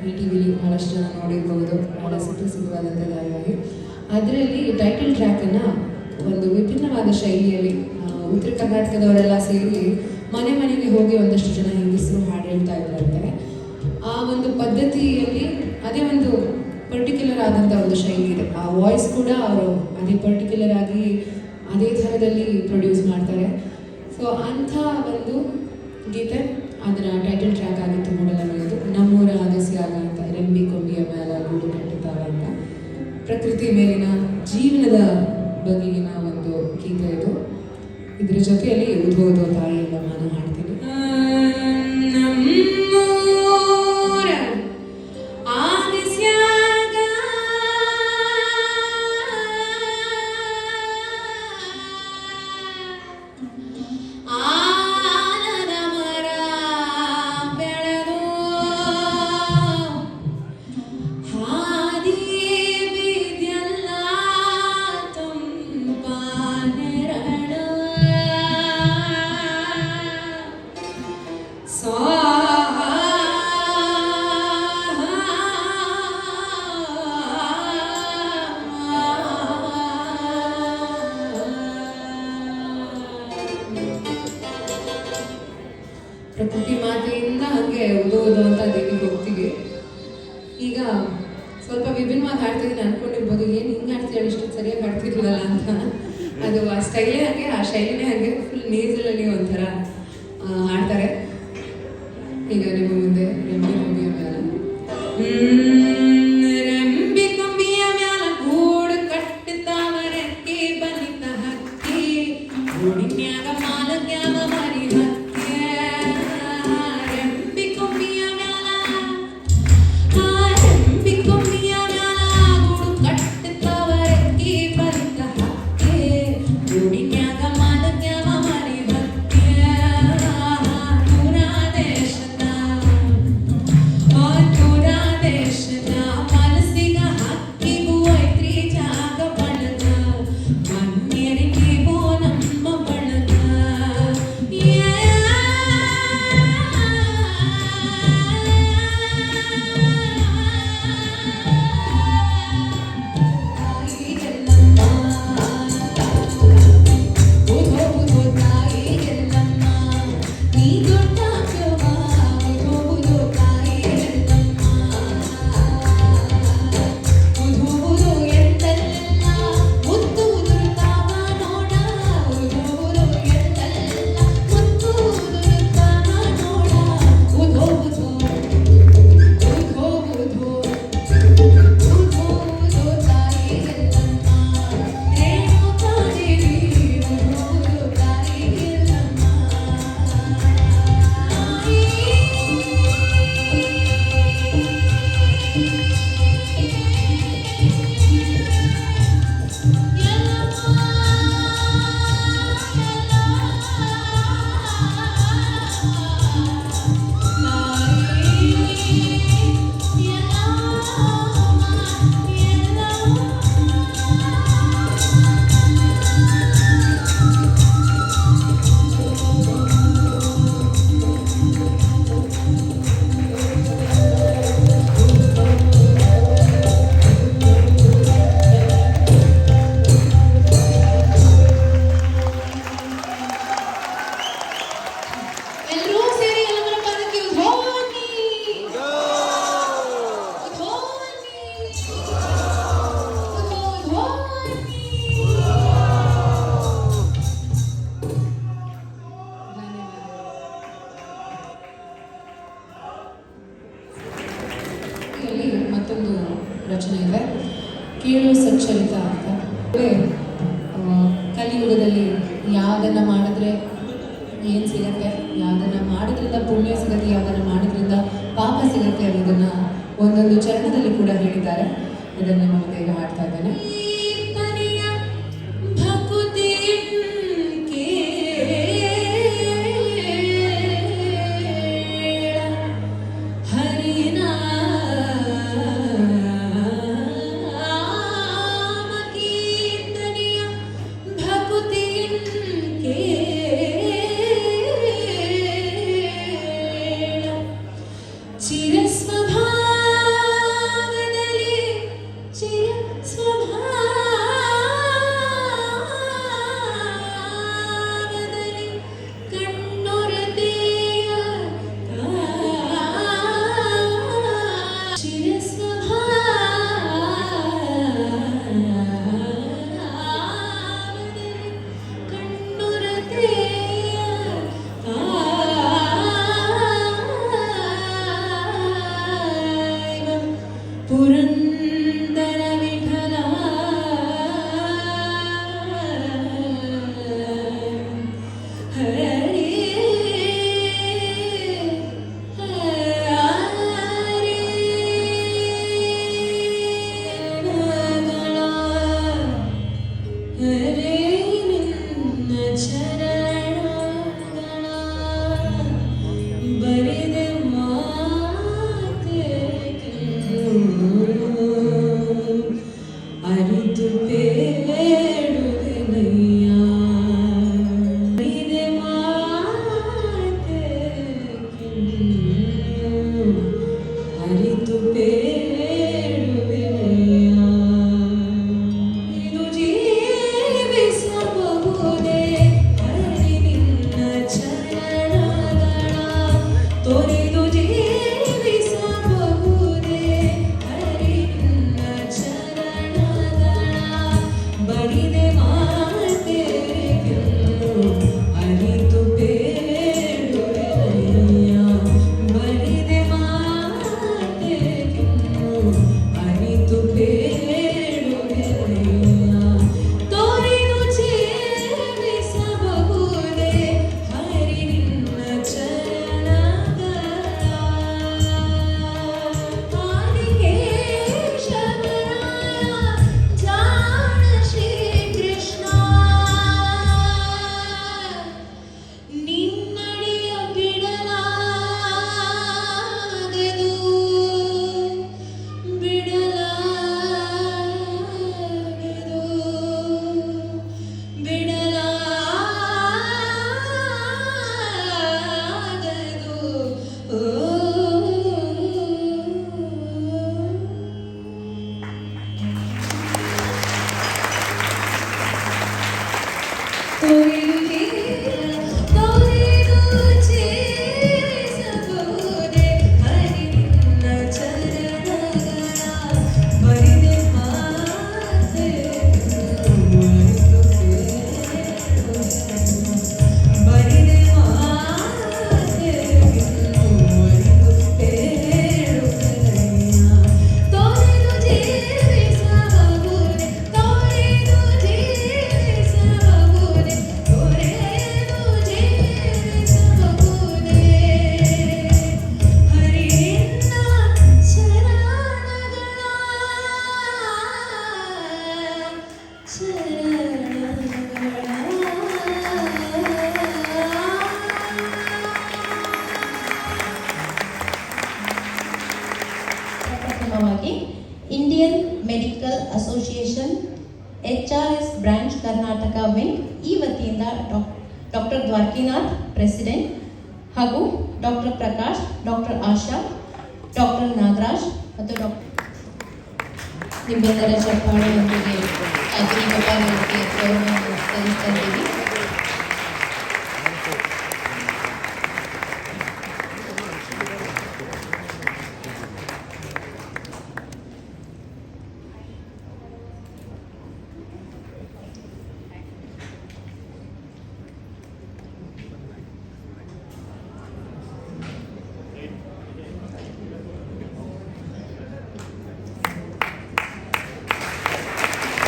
ಈ ಟಿ ವಿಲಿ ಭಾಳಷ್ಟು ಜನ ನೋಡಿರ್ಬೋದು, ಭಾಳ ಸುಪ್ರಸಿದ್ಧವಾದಂಥ ಧಾರಾವಾಹಿ. ಅದರಲ್ಲಿ ಟೈಟಲ್ ಟ್ರ್ಯಾಕನ್ನು ಒಂದು ವಿಭಿನ್ನವಾದ ಶೈಲಿಯಲ್ಲಿ ಉತ್ತರ ಕರ್ನಾಟಕದವರೆಲ್ಲ ಸೇರಿ ಮನೆ ಮನೆಗೆ ಹೋಗಿ ಒಂದಷ್ಟು ಜನ ಹೆಂಗಸರು ಹಾಡು ಹೇಳ್ತಾ ಇದ್ರಂತೆ. ಆ ಒಂದು ಪದ್ಧತಿಯಲ್ಲಿ ಅದೇ ಒಂದು ಪರ್ಟಿಕ್ಯುಲರ್ ಆದಂಥ ಒಂದು ಶೈಲಿ ಇದೆ. ಆ ವಾಯ್ಸ್ ಕೂಡ ಅವರು ಅದೇ ಪರ್ಟಿಕ್ಯುಲರ್ ಆಗಿ ಅದೇ ಥರದಲ್ಲಿ ಪ್ರೊಡ್ಯೂಸ್ ಮಾಡ್ತಾರೆ. ಸೊ ಅಂಥ ಒಂದು ಗೀತೆ ಅದರ ಟೈಟಲ್ ಟ್ರ್ಯಾಕ್ ಆಗಿತ್ತು ಮೂಡಲಮಯದು. ನಮ್ಮೂರ ಆಗಸ್ಯಾಗ ಅಂತ, ರೆಂಬಿ ಕೊಂಬಿಯ ಮೇಲ ಗೂಡು ಕಟ್ಟುತ್ತಾವ ಅಂತ, ಪ್ರಕೃತಿ ಮೇಲಿನ ಜೀವನದ ಬಗೆಗಿನ ಒಂದು ಗೀತೆ ಇದು. ಇದ್ರ ಜೊತೆಯಲ್ಲಿ ಉದ್ಭವದ ತಾಯಿ ಎಲ್ಲ ನಾನು ಹಾಡ್ತೀನಿ. ಪ್ರಕೃತಿ ಮಾತೆಯಿಂದ ಹಾಗೆ ಓದೋದು ಅಂತ ದೇವಿಗೆ ಹೋಗ್ತೀವಿ. ಈಗ ಸ್ವಲ್ಪ ವಿಭಿನ್ನವಾಗಿ ಹಾಡ್ತಿದ್ದೀನಿ ಅನ್ಕೊಂಡಿರ್ಬೋದು, ಏನು ಹಿಂಗೆ ಹಾಡ್ತೀವಿ ಇಷ್ಟೊಂದು ಸರಿಯಾಗಿ ಹಾಡ್ತಿರ್ಲಿಲ್ಲ ಅಂತ. ಅದು ಆ ಸ್ಟೈಲೇ ಹಾಗೆ, ಆ ಶೈಲಿನೇ ಹಾಗೆ, ಫುಲ್ ನೇಸಲಲ್ಲಿ ಒಂಥರ ಹಾಡ್ತಾರೆ. ಈಗ ನಿಮ್ಮ ಮುಂದೆ ರೆಂಬಿ ಕೊಂಬಿಯ ಮ್ಯಾಲ ರೆಂಬಿ ಕೊಂಬಿಯ ಮ್ಯಾಲ ಗೂಡು ಕಟ್ಟುತ್ತಾವ ರೆಕ್ಕೆ ಬಲಿತ ಹಕ್ಕಿ, ಗೂಡಿನ್ಯಾಗ ಮಾಲಗ್ಯಾವ ಮರಿ ಹಕ್ಕಿ. ರೆಂಬಿ ಕೊಂಬಿಯ ಮ್ಯಾಲ ರೆಂಬಿ ಕೊಂಬಿಯ ಮ್ಯಾಲ ಗೂಡು ಕಟ್ಟುತ್ತಾವ ರೆಕ್ಕೆ ಬಲಿತ ಹಕ್ಕಿ, ಗೂಡಿನ್ಯಾಗ ಮಾಲಗ್ಯಾವ ಮರಿ ಹಕ್ಕಿ. ದೂರ ದೇಶದ ಮನಸ್ಸಿಗ ಹಕ್ಕಿಗೂ ಐತ್ರಿ ಜಾಗ ಬಳಗ, ಮನ್ಯರಿಗೆ ಬೋ ನಮ್ಮ ಬಳಗ. ಉಧೋ ಉಧೋ ತಾಯಿ ಎಲ್ಲಮ್ಮ, ನೀ ದೊಡ್ಡಾಗ್ಯವ ಉಧೋ ಉಧೋ ತಾಯಿ ಎಲ್ಲಮ್ಮ. ಉಧೋ ಉಧೋ ಎಂದೆಲ್ಲ ಮುತ್ತು ಉದುರುತ್ತಾವ ನೋಡ, ಉಧೋ ಉಧೋ ಎಂದೆಲ್ಲ ಮುತ್ತು ಉದುರುತ್ತಾವ ನೋಡ. ಉಧೋ ಉಧೋ ಉಧೋ ಉಧೋ ಉಧೋ ಉಧೋ ತಾಯಿ ಎಲ್ಲಮ್ಮ, ರೇಣುಕಾ ದೇವಿ ಉಧೋ ಉಧೋ ತಾಯಿ ಎಲ್ಲಮ್ಮ. ಎಲ್ಲರೂ ಸೇರಿ ಎಲ್ಲರ ಪದಕ್ಕೆ ಉಧೋನಿ ಉಧೋನಿ ಉಧೋನಿ. ಇಲ್ಲಿ ಮತ್ತೊಂದು ರಚನೆ ಇದೆ, ಕೇಳು ಸಚ್ಚರಿತ ಅಂತ. ಕಲಿಯುಗದಲ್ಲಿ ಯಾವುದನ್ನ ಮಾಡಿದ್ರೆ ಏನು ಸಿಗತ್ತೆ, ಯಾವುದನ್ನ ಮಾಡೋದ್ರಿಂದ ಪುಣ್ಯ ಸಿಗತ್ತೆ, ಯಾವುದನ್ನ ಮಾಡೋದ್ರಿಂದ ಪಾಪ ಸಿಗತ್ತೆ ಅನ್ನೋದನ್ನ ಒಂದೊಂದು ಚರಣದಲ್ಲಿ ಕೂಡ ಹೇಳಿದ್ದಾರೆ. ಇದನ್ನ ಮತ್ತೆ ಈಗ ಹಾಡ್ತಾ ಇದ್ದೇನೆ. ಚಿರಸ್ವಭಾವ ಜೀವಿಸಬಹುದೇ ಹರಿ ನಿನ್ನ ಚರಣಗಳ ಬಡಿದೆ ಮಾತೆಗೆಲ್ಲೋ ಅರಿತು ಬೇಡುವೆನಯ್ಯ ಬಡಿದೆ ಮಾತೆಗೆಲ್ಲೋ ಅರಿತು ಬೇಡುವೆನಯ್ಯ ತೋರಿದು ಜೀವಿಸಬಹುದೇ ಹರಿ ನಿನ್ನ ಚರಣಗಳ ಆದಿಕೇಶವರಾಯ ಜಾಣ ಶ್ರೀ ಕೃಷ್ಣ ನಿನ್ನಡಿಯ ಬಿಡಲಾಗದು ಬಿಡಲಾಗದು ತೋರಿದು ಜೀವಿಸಬಹುದೇ ಹರಿ ನಿನ್ನ ಚರಣಗಳ ಬರಿದೆ ಮಾತೆಗೆಲ್ಲೋ ಅರಿತು ಬೇಡುವೆನಯ್ಯ ಬರಿದೆ ಮಾತೆಗೆಲ್ಲೋ ಅರಿತು ಬೇಡುವೆನಯ್ಯ ತೋರಿದು ಜೀವಿಸಬಹುದೇ ತೋರಿದು ಜೀವಿಸಬಹುದೇ ತೋರಿದು ಜೀವಿಸಬಹುದೇ ಹರಿ ನಿನ್ನ
ಪ್ರಥಮವಾಗಿ Indian medical association HRS branch Karnataka wing ಈ ವತಿಯಿಂದ ಡಾಕ್ಟರ್ ದ್ವಾರಕಿನಾಥ್ ಪ್ರೆಸಿಡೆಂಟ್ ಹಾಗೂ ಡಾಕ್ಟರ್ ಪ್ರಕಾಶ್, ಡಾಕ್ಟರ್ ಆಶಾ, ಡಾಕ್ಟರ್ ನಾಗರಾಜ್ ಮತ್ತು ನಿಮ್ಮೆಲ್ಲರ ಚಪ್ಪಾಳೆಯೊಂದಿಗೆ ಅಗ್ನಿ ಗೊಬ್ಬರಕ್ಕೆ ಗೌರವವನ್ನು ಸಲ್ಲಿಸ್ತಾ ಇದ್ದೀವಿ.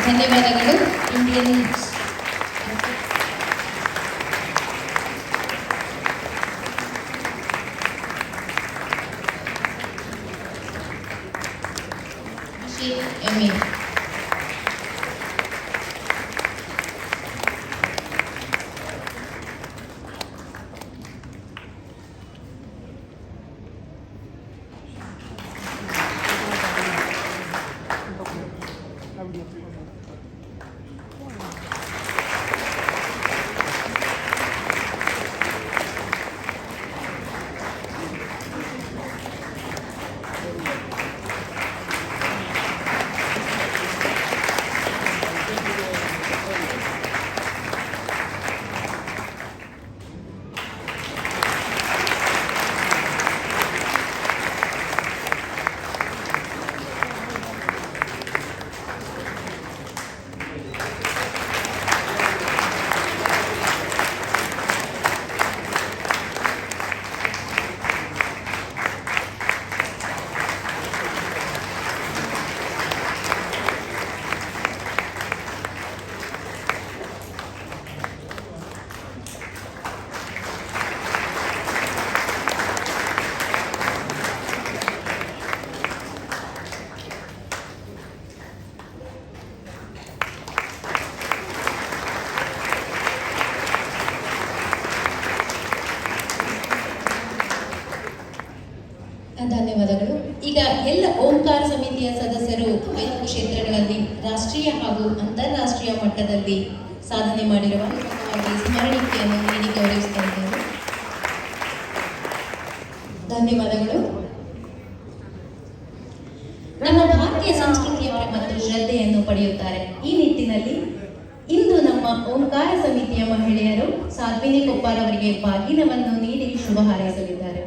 ಧನ್ಯವಾದಗಳು. ಇಂಡಿಯನ್ MA ಧನ್ಯವಾದಗಳು. ಈಗ ಎಲ್ಲ ಓಂಕಾರ ಸಮಿತಿಯ ಸದಸ್ಯರು 5 ಕ್ಷೇತ್ರಗಳಲ್ಲಿ ರಾಷ್ಟ್ರೀಯ ಹಾಗೂ ಅಂತಾರಾಷ್ಟ್ರೀಯ ಮಟ್ಟದಲ್ಲಿ ಸಾಧನೆ ಮಾಡಿರುವ ಸ್ಮರಣಿಕೆಯನ್ನು ನೀಡಿ ಗೌರವಿಸ್ತಾ ಇದ್ದೇವೆ. ಧನ್ಯವಾದಗಳು. ನಮ್ಮ ಭಾರತೀಯ ಸಂಸ್ಕೃತಿಯ ಮತ್ತು ಶ್ರದ್ಧೆಯನ್ನು ಪಡೆಯುತ್ತಾರೆ. ಈ ನಿಟ್ಟಿನಲ್ಲಿ ಇಂದು ನಮ್ಮ ಓಂಕಾರ ಸಮಿತಿಯ ಮಹಿಳೆಯರು ಸಾಧ್ವಿನಿ ಕೊಪ್ಪಾರ್ ಅವರಿಗೆ ಬಾಗಿನವನ್ನು ನೀಡಿ ಶುಭ ಹಾರೈಸಲಿದ್ದಾರೆ.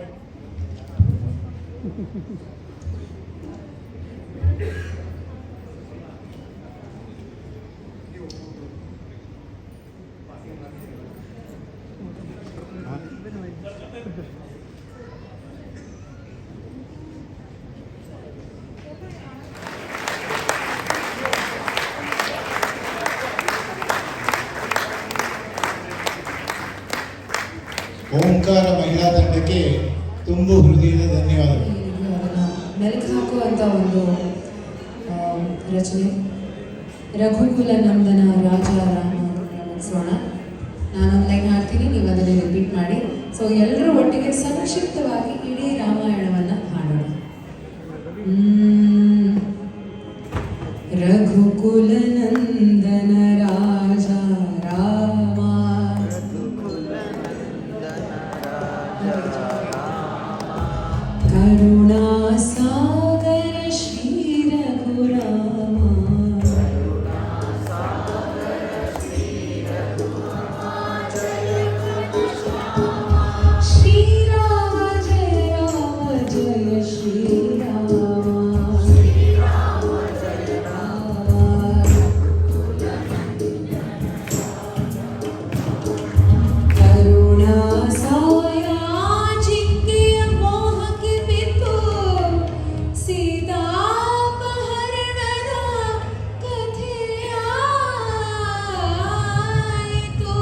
ಓಂಕಾರ ಮಹಿಳಾ ತಂಡಕ್ಕೆ ತುಂಬು ಹೃದಯದ ಧನ್ಯವಾದಗಳು.
ಅದನ್ನು ಮೆಲುಕು ಹಾಕುವಂಥ ಒಂದು ರಚನೆ ರಘುಕುಲ ನಂದನ ರಾಜ ರಾಮ ಮುಗಿಸೋಣ. ನಾನೊಂದು ಲೈನ್ ಹಾಡ್ತೀನಿ, ನೀವು ಅದನ್ನು ರಿಪೀಟ್ ಮಾಡಿ. ಸೊ ಎಲ್ಲರೂ ಒಟ್ಟಿಗೆ ಸಂಕ್ಷಿಪ್ತವಾಗಿ ಇಡೀ ರಾಮಾಯಣವನ್ನು ಹಾಡೋಣ. ರಘುಕುಲ ನಂದನ ರಾಜ ರಾಮ ಕರುಣಾ ಸಾಗರ ಶ್ರೀ ರಘುರಾಮ ಶ್ರೀರಾಮ ಜಯ ರಾಮ ಜಯ ಶ್ರೀರಾಮ ಕರುಣಾ ಸಾಯ ಜಿಂಕೆಯ ಮೋಹಕ್ಕೆ ಬಿತ್ತು ಸೀತಾಪಹರಣದ ಕಥೆಯಾಯಿತು.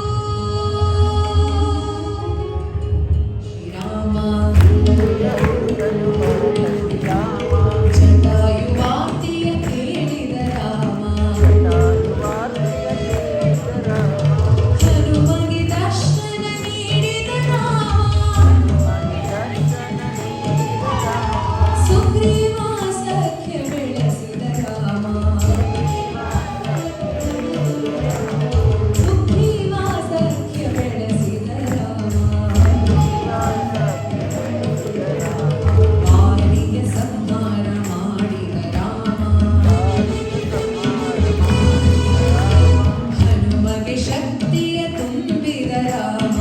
ಶ್ರೀರಾಮ ಜಟಾಯುವಾರ್ತೆಯ ಕೇಳಿದ ರಾಮ ಹನುಮಗೆ ದರ್ಶನ ನೀಡಿದ ರಾಮ ಸುಗ್ರೀವ ಸಖ್ಯ ಬೆಳೆಸಿದ ರಾಮ ಸುಗ್ರೀವ ಸಖ್ಯ ಬೆಳೆಸಿದ ರಾಮ ವಾಲಿಯ ಸಂಹಾರ ಮಾಡಿದ ರಾಮ ಹನುಮಗೆ ಶಕ್ತಿಯ ತುಂಬಿದ ರಾಮ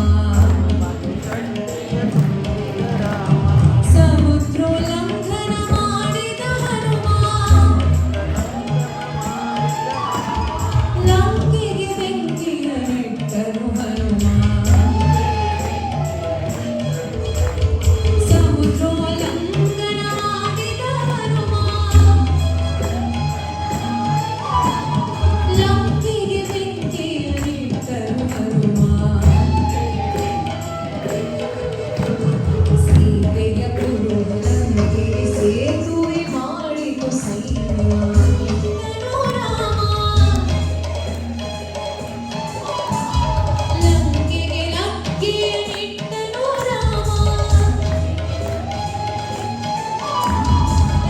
ಸಮುದ್ರೋಲ್ಲಂಘನ ಮಾಡಿದ ಹನುಮ ಲಂಕೆಗೆ ಬೆಂಕಿಯ ನೆಟ್ಟನು ಹನುಮ ಸಮುದ್ರೋಲ್ಲಂಘನ ಮಾಡಿದ ಹನುಮ ಲಂಕೆಗೆ ಬೆಂಕಿಯ ನೆಟ್ಟನು ಹನುಮ ಸೀತೆಯ ಪುರುಷನಿಗೆ ಸೇತುವೆ ಮಾಡಿತು ಸೈನ್ಯ ರಾಮ ಲಂಕೆಗೆ ಲಂಕೆಯ ನೆಟ್ಟನು ರಾಮ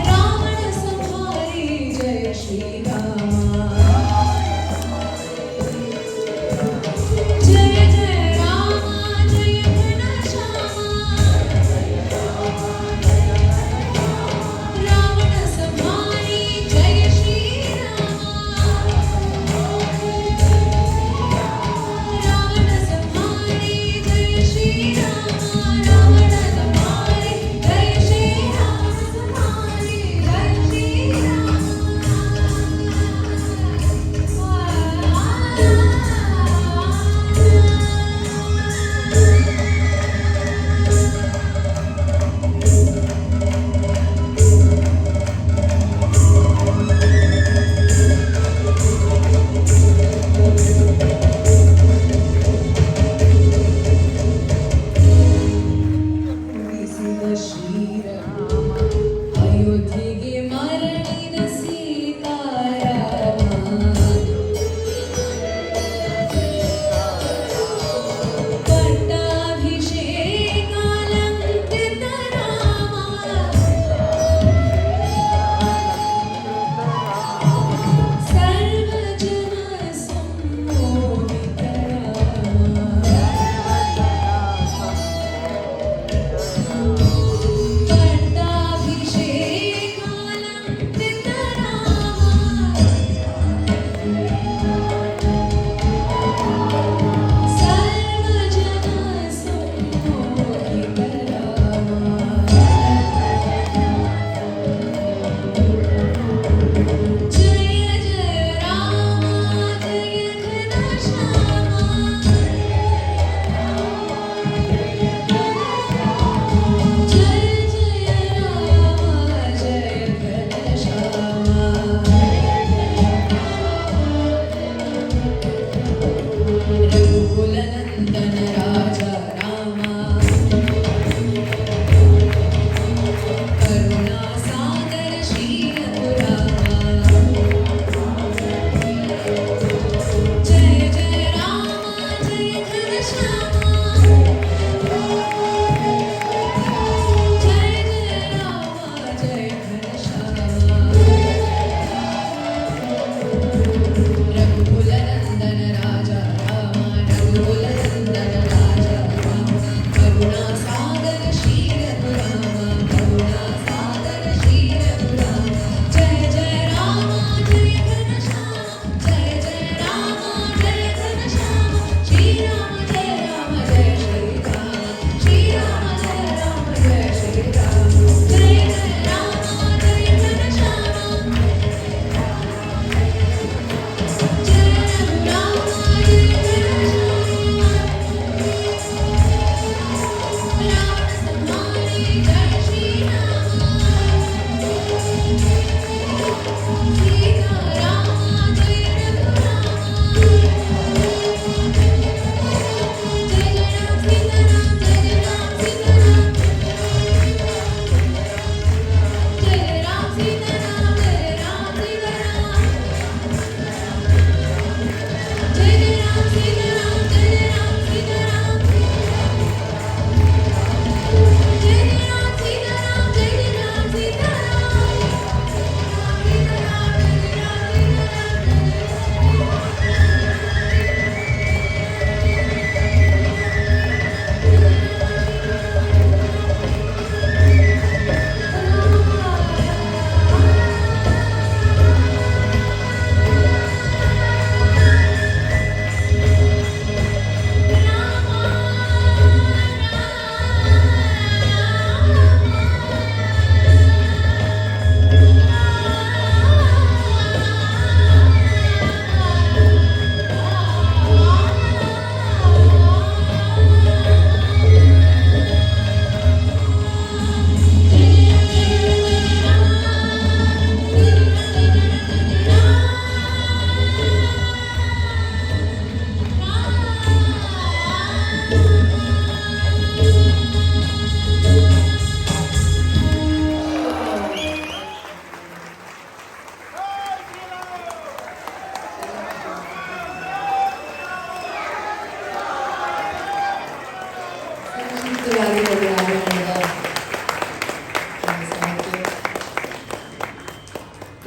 ರಾವಣ ಸಂಹಾರಿ ಜಯ ಶ್ರೀರಾಮ ಜಯ ಜಯ ರಾಮ ಜಯ ಘನಶ್ಯಾಮ ರಾವಣ ಸಂಹಾರಿ ಜಯ ಶ್ರೀರಾಮ ರಾವಣ ಸಂಹಾರಿ ಜಯ ಶ್ರೀರಾಮ ರಾವಣ ಸಂಹಾರಿ ಜಯ ಶ್ರೀರಾಮ ಸಂಹಾರಿ ಜಯ ಉದಿಸಿದ ಶ್ರೀರಾಮ ಅಯೋಧ್ಯೆಗೆ ಮರಳಿದ ಸೀತಾರಾಮ ಪಟ್ಟಾಭಿಷೇಕ ಅಲಂಕೃತ ರಾಮ ಸರ್ವಜನ ಸಮ್ಮೋಹಿತ ರಾಮ ಪಟ್ಟಾಭಿಷೇಕ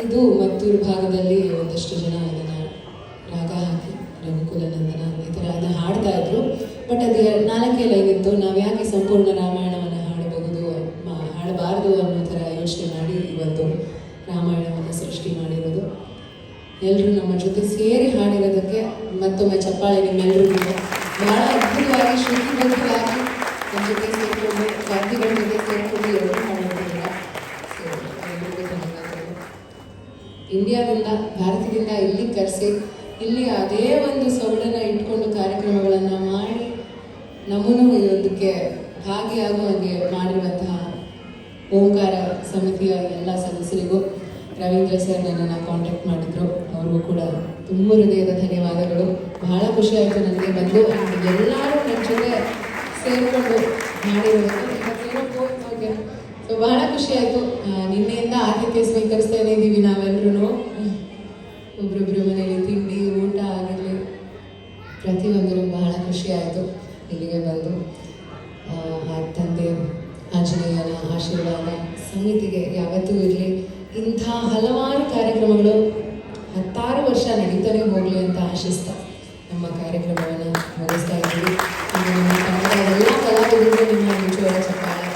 ಇದು ಮತ್ತೂರು ಭಾಗದಲ್ಲಿ ಒಂದಷ್ಟು ಜನ ಅದನ್ನು ರಾಗ ಹಾಕಿ ರಘುಕುಲನಂದನ ಈ ಥರ ಅದನ್ನು ಹಾಡ್ತಾ ಇದ್ರು. ಬಟ್ ಅದು 4 ಲೈನ್ ಇತ್ತು. ನಾವು ಯಾಕೆ ಸಂಪೂರ್ಣ ರಾಮಾಯಣವನ್ನು ಹಾಡಬಾರ್ದು ಅನ್ನೋ ಥರ ಯೋಚನೆ ಮಾಡಿ ಈ ಒಂದು ರಾಮಾಯಣವನ್ನು ಸೃಷ್ಟಿ ಮಾಡಿರೋದು. ಎಲ್ಲರೂ ನಮ್ಮ ಜೊತೆ ಸೇರಿ ಹಾಡಿರೋದಕ್ಕೆ ಮತ್ತೊಮ್ಮೆ ಚಪ್ಪಾಳೆ ನಿಮ್ಮೆಲ್ಲರಿಗೂ. ಬಹಳ ಅದ್ಭುತವಾಗಿ ಶ್ರುತಿಬದ್ಧವಾಗಿ ನಮ್ಮ ಜೊತೆ ಸೇರಿಕೊಂಡು ವಾದ್ಯಗಳ ಜೊತೆ ಸೇರಿಕೊಂಡು ಎಲ್ಲರೂ ಹಾಡೋದಿಲ್ಲ. ಸೊ ಎಲ್ಲರಿಗೂ ಧನ್ಯವಾದಗಳು. ಇಂಡಿಯಾದಿಂದ ಭಾರತದಿಂದ ಇಲ್ಲಿ ಕರೆಸಿ ಇಲ್ಲಿ ಅದೇ ಒಂದು ಸೊಗಡನ್ನು ಇಟ್ಕೊಂಡು ಕಾರ್ಯಕ್ರಮಗಳನ್ನು ಮಾಡಿ ನಮ್ಮನ್ನು ಇದಕ್ಕೆ ಭಾಗಿಯಾಗುವಂಗೆ ಮಾಡಿರುವಂತಹ ಓಂಕಾರ ಸಮಿತಿಯ ಎಲ್ಲ ಸದಸ್ಯರಿಗೂ ರವೀಂದ್ರ ಸರ್ ನನ್ನನ್ನು ಕಾಂಟ್ಯಾಕ್ಟ್ ಮಾಡಿದ್ರು. ಅವ್ರಿಗೂ ಕೂಡ ತುಂಬ ಹೃದಯದ ಧನ್ಯವಾದಗಳು. ಬಹಳ ಖುಷಿ ಆಯಿತು ನನಗೆ ಬಂದು ಎಲ್ಲರೂ ನನ್ನ ಜೊತೆ ಸೇರಿಕೊಂಡು ಮಾಡಿರೋದು. ಓಕೆ, ಸೊ ಬಹಳ ಖುಷಿ ಆಯಿತು. ನಿನ್ನೆಯಿಂದ ಆತಿಥ್ಯ ಸ್ವೀಕರಿಸ್ತಾನೆ ಇದ್ದೀವಿ ನಾವೆಲ್ಲರೂ. ಒಬ್ರೊಬ್ಬರು ಮನೆಯಲ್ಲಿ ತಿಂಡಿ ಊಟ ಆಗಿರಲಿ ಪ್ರತಿಯೊಂದರೂ ಬಹಳ ಖುಷಿ ಆಯಿತು ಇಲ್ಲಿಗೆ ಬಂದು. ಆ ತಂದೆ ಆಂಜನೇಯನ ಆಶೀರ್ವಾದ ಸಮಿತಿಗೆ ಯಾವತ್ತೂ ಇರಲಿ. ಇಂಥ ಹಲವಾರು ಕಾರ್ಯಕ್ರಮಗಳು 10 ವರ್ಷ ನಡೀತಾನೆ ಹೋಗಲಿ ಅಂತ ಆಶಿಸ್ತಾ ನಮ್ಮ ಕಾರ್ಯಕ್ರಮವನ್ನು ಮುಗಿಸ್ತಾ ಇದ್ದೀವಿ. ನಮ್ಮ ತಂಡದ ಎಲ್ಲ ಕಲಾವಿದರಿಗೂ ನಿಮ್ಮ ನಿಜವಾದ ಚಪ್ಪಾಳೆ.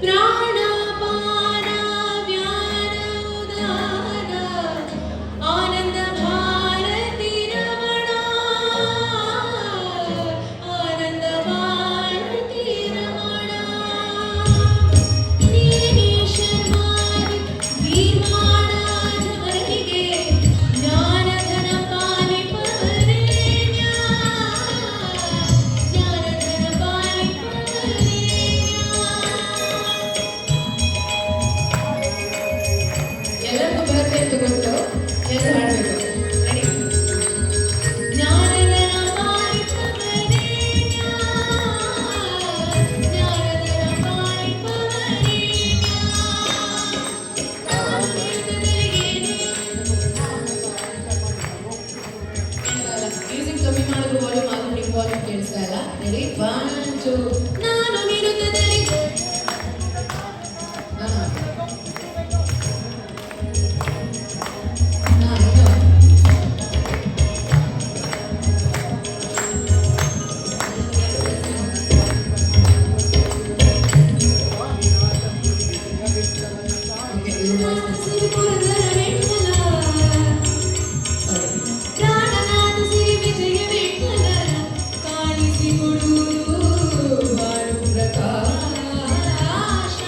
ಪ್ರಾಣಪಾನ ವ್ಯಾನ ಉದಾನ ಆನಂದ ಭಾರತಿ ರಮಣ ಆನಂದ ಭಾರತಿ ರಮಣ ನೀನೇ ಶರ್ಮಾದಿ ಭೀಮಾನಾಥವರಿಗೆ ಜ್ಞಾನಧನ ಪಾಲಿಪವರೇಣ್ಯ ಜ್ಞಾನಧನ ಪಾಲಿಪವರೇಣ್ಯ
ಎಲ್ಲರಿಗೂ ಬರುತ್ತೆ ಅಂತ ಗೊತ್ತು, ಎಲ್ಲ ಹಾಡಬೇಕು. ರೆಡಿ?
ಜ್ಞಾನಧನ ಪಾಲಿಪವರೇಣ್ಯ ಜ್ಞಾನಧನ ಪಾಲಿಪವರೇಣ್ಯ
ಮ್ಯೂಸಿಕ್ ಕಮ್ಮಿ ಮಾಡಿದ್ರು ವಾಲ್ಯೂಮ್ ಆದ್ರೂ ನಿಮ್ಗೆ ವಾಲ್ಯೂಮ್ ಕೇಳಿಸ್ತಾ ಇಲ್ಲ. ರೆಡಿ? 1 2
ನಾನು ವಿರುದ್ಧದಲ್ಲಿ ಸಿರಿಪುರದ ವಿಠಲ ಪ್ರಾಣನಾಥ ಸಿರಿ ವಿಜಯ ವಿಠಲ ಕಾಣಿಸಿಕೊಡುವುದು ಬಾಳು ಪ್ರಕಾಶ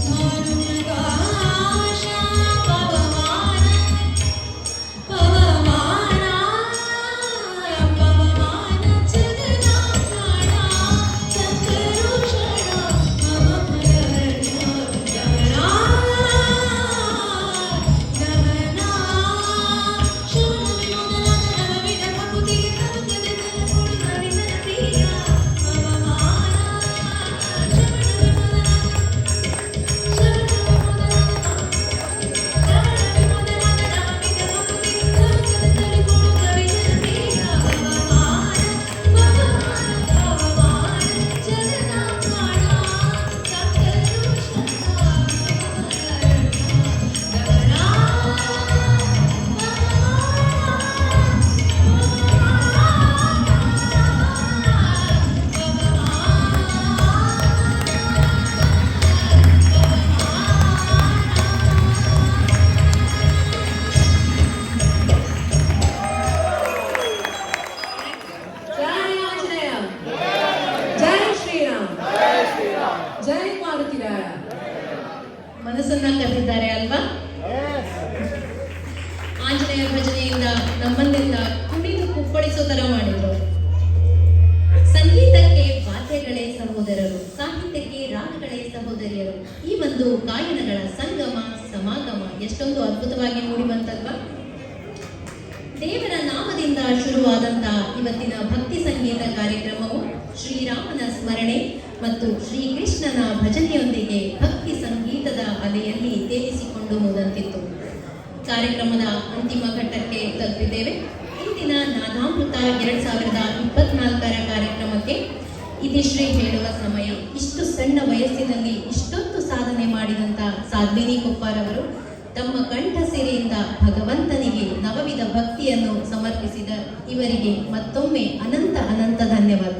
ಬಾಳು ಪ್ರಕಾಶ ಪವಮಾನ ಪವಮಾನ ಪವಮಾನ ಜಗನ್ನಾಥಾಣ ಚಂದ್ರರೋಷಣ ಮಮ ಭಯಹರ್ಣ್ಯ ದಹನಾ ದಹನಾ ಶರಣ ವಿನೋದನ ನವವಿಧ ಭಕ್ತಿ ತವಕದ ಕೊಡು ಹರಿನ ಪ್ರಿಯ ಪವಮಾನ ಶರಣ ವಿನೋದನ ಶರಣ ವಿನೋದನ
ಜೈ ಆಂಜನೇಯ, ಜೈ ಶ್ರೀರಾಮ್, ಜೈ ಮಾರುತಿರಾಯ.
ಮನಸ್ಸನ್ನ ಕರೆದಿದ್ದಾರೆ ಅಲ್ವಾ? ಆಂಜನೇಯ ಭಜನೆಯಿಂದ ನಮ್ಮನ್ನೆಲ್ಲ ಕುಣಿದು ಕುಪ್ಪಳಿಸೋ ತರ ಮಾಡಿದ್ರು. ಸಂಗೀತಕ್ಕೆ ವಾದ್ಯಗಳೇ ಸಹೋದರರು, ಸಾಹಿತ್ಯಕ್ಕೆ ರಾಗಗಳೇ ಸಹೋದರಿಯರು. ಈ ಒಂದು ಗಾಯನಗಳ ಸಂಗಮ ಸಮಾಗಮ ಎಷ್ಟೊಂದು ಅದ್ಭುತವಾಗಿ ಮೂಡಿ ಬಂತಲ್ವಾ? ದೇವರ ನಾಮದಿಂದ ಶುರುವಾದಂತಹ ಇವತ್ತಿನ ಭಕ್ತಿ ಸಂಗೀತ ಕಾರ್ಯಕ್ರಮವು ಶ್ರೀರಾಮನ ಸ್ಮರಣೆ ಮತ್ತು ಶ್ರೀಕೃಷ್ಣನ ಭಜನೆಯೊಂದಿಗೆ ಭಕ್ತಿ ಸಂಗೀತದ ಅಲೆಯಲ್ಲಿ ತೇಲಿಸಿಕೊಂಡು ಹೋದಂತಿತ್ತು. ಕಾರ್ಯಕ್ರಮದ ಅಂತಿಮ ಘಟ್ಟಕ್ಕೆ ತಲುಪಿದ್ದೇವೆ. ಇಂದಿನ ನಾದಾಮೃತ 2024ರ ಕಾರ್ಯಕ್ರಮಕ್ಕೆ ಇತಿಶ್ರೀ ಹೇಳುವ ಸಮಯ. ಇಷ್ಟು ಸಣ್ಣ ವಯಸ್ಸಿನಲ್ಲಿ ಇಷ್ಟೊಂದು ಸಾಧನೆ ಮಾಡಿದಂಥ ಸಾಧ್ವಿನಿ ಕೊಪ್ಪಾರವರು ತಮ್ಮ ಕಂಠ ಸಿರಿಯಿಂದ ಭಗವಂತನಿಗೆ ನವವಿಧ ಭಕ್ತಿಯನ್ನು ಸಮರ್ಪಿಸಿದ ಇವರಿಗೆ ಮತ್ತೊಮ್ಮೆ ಅನಂತ ಅನಂತ ಧನ್ಯವಾದ.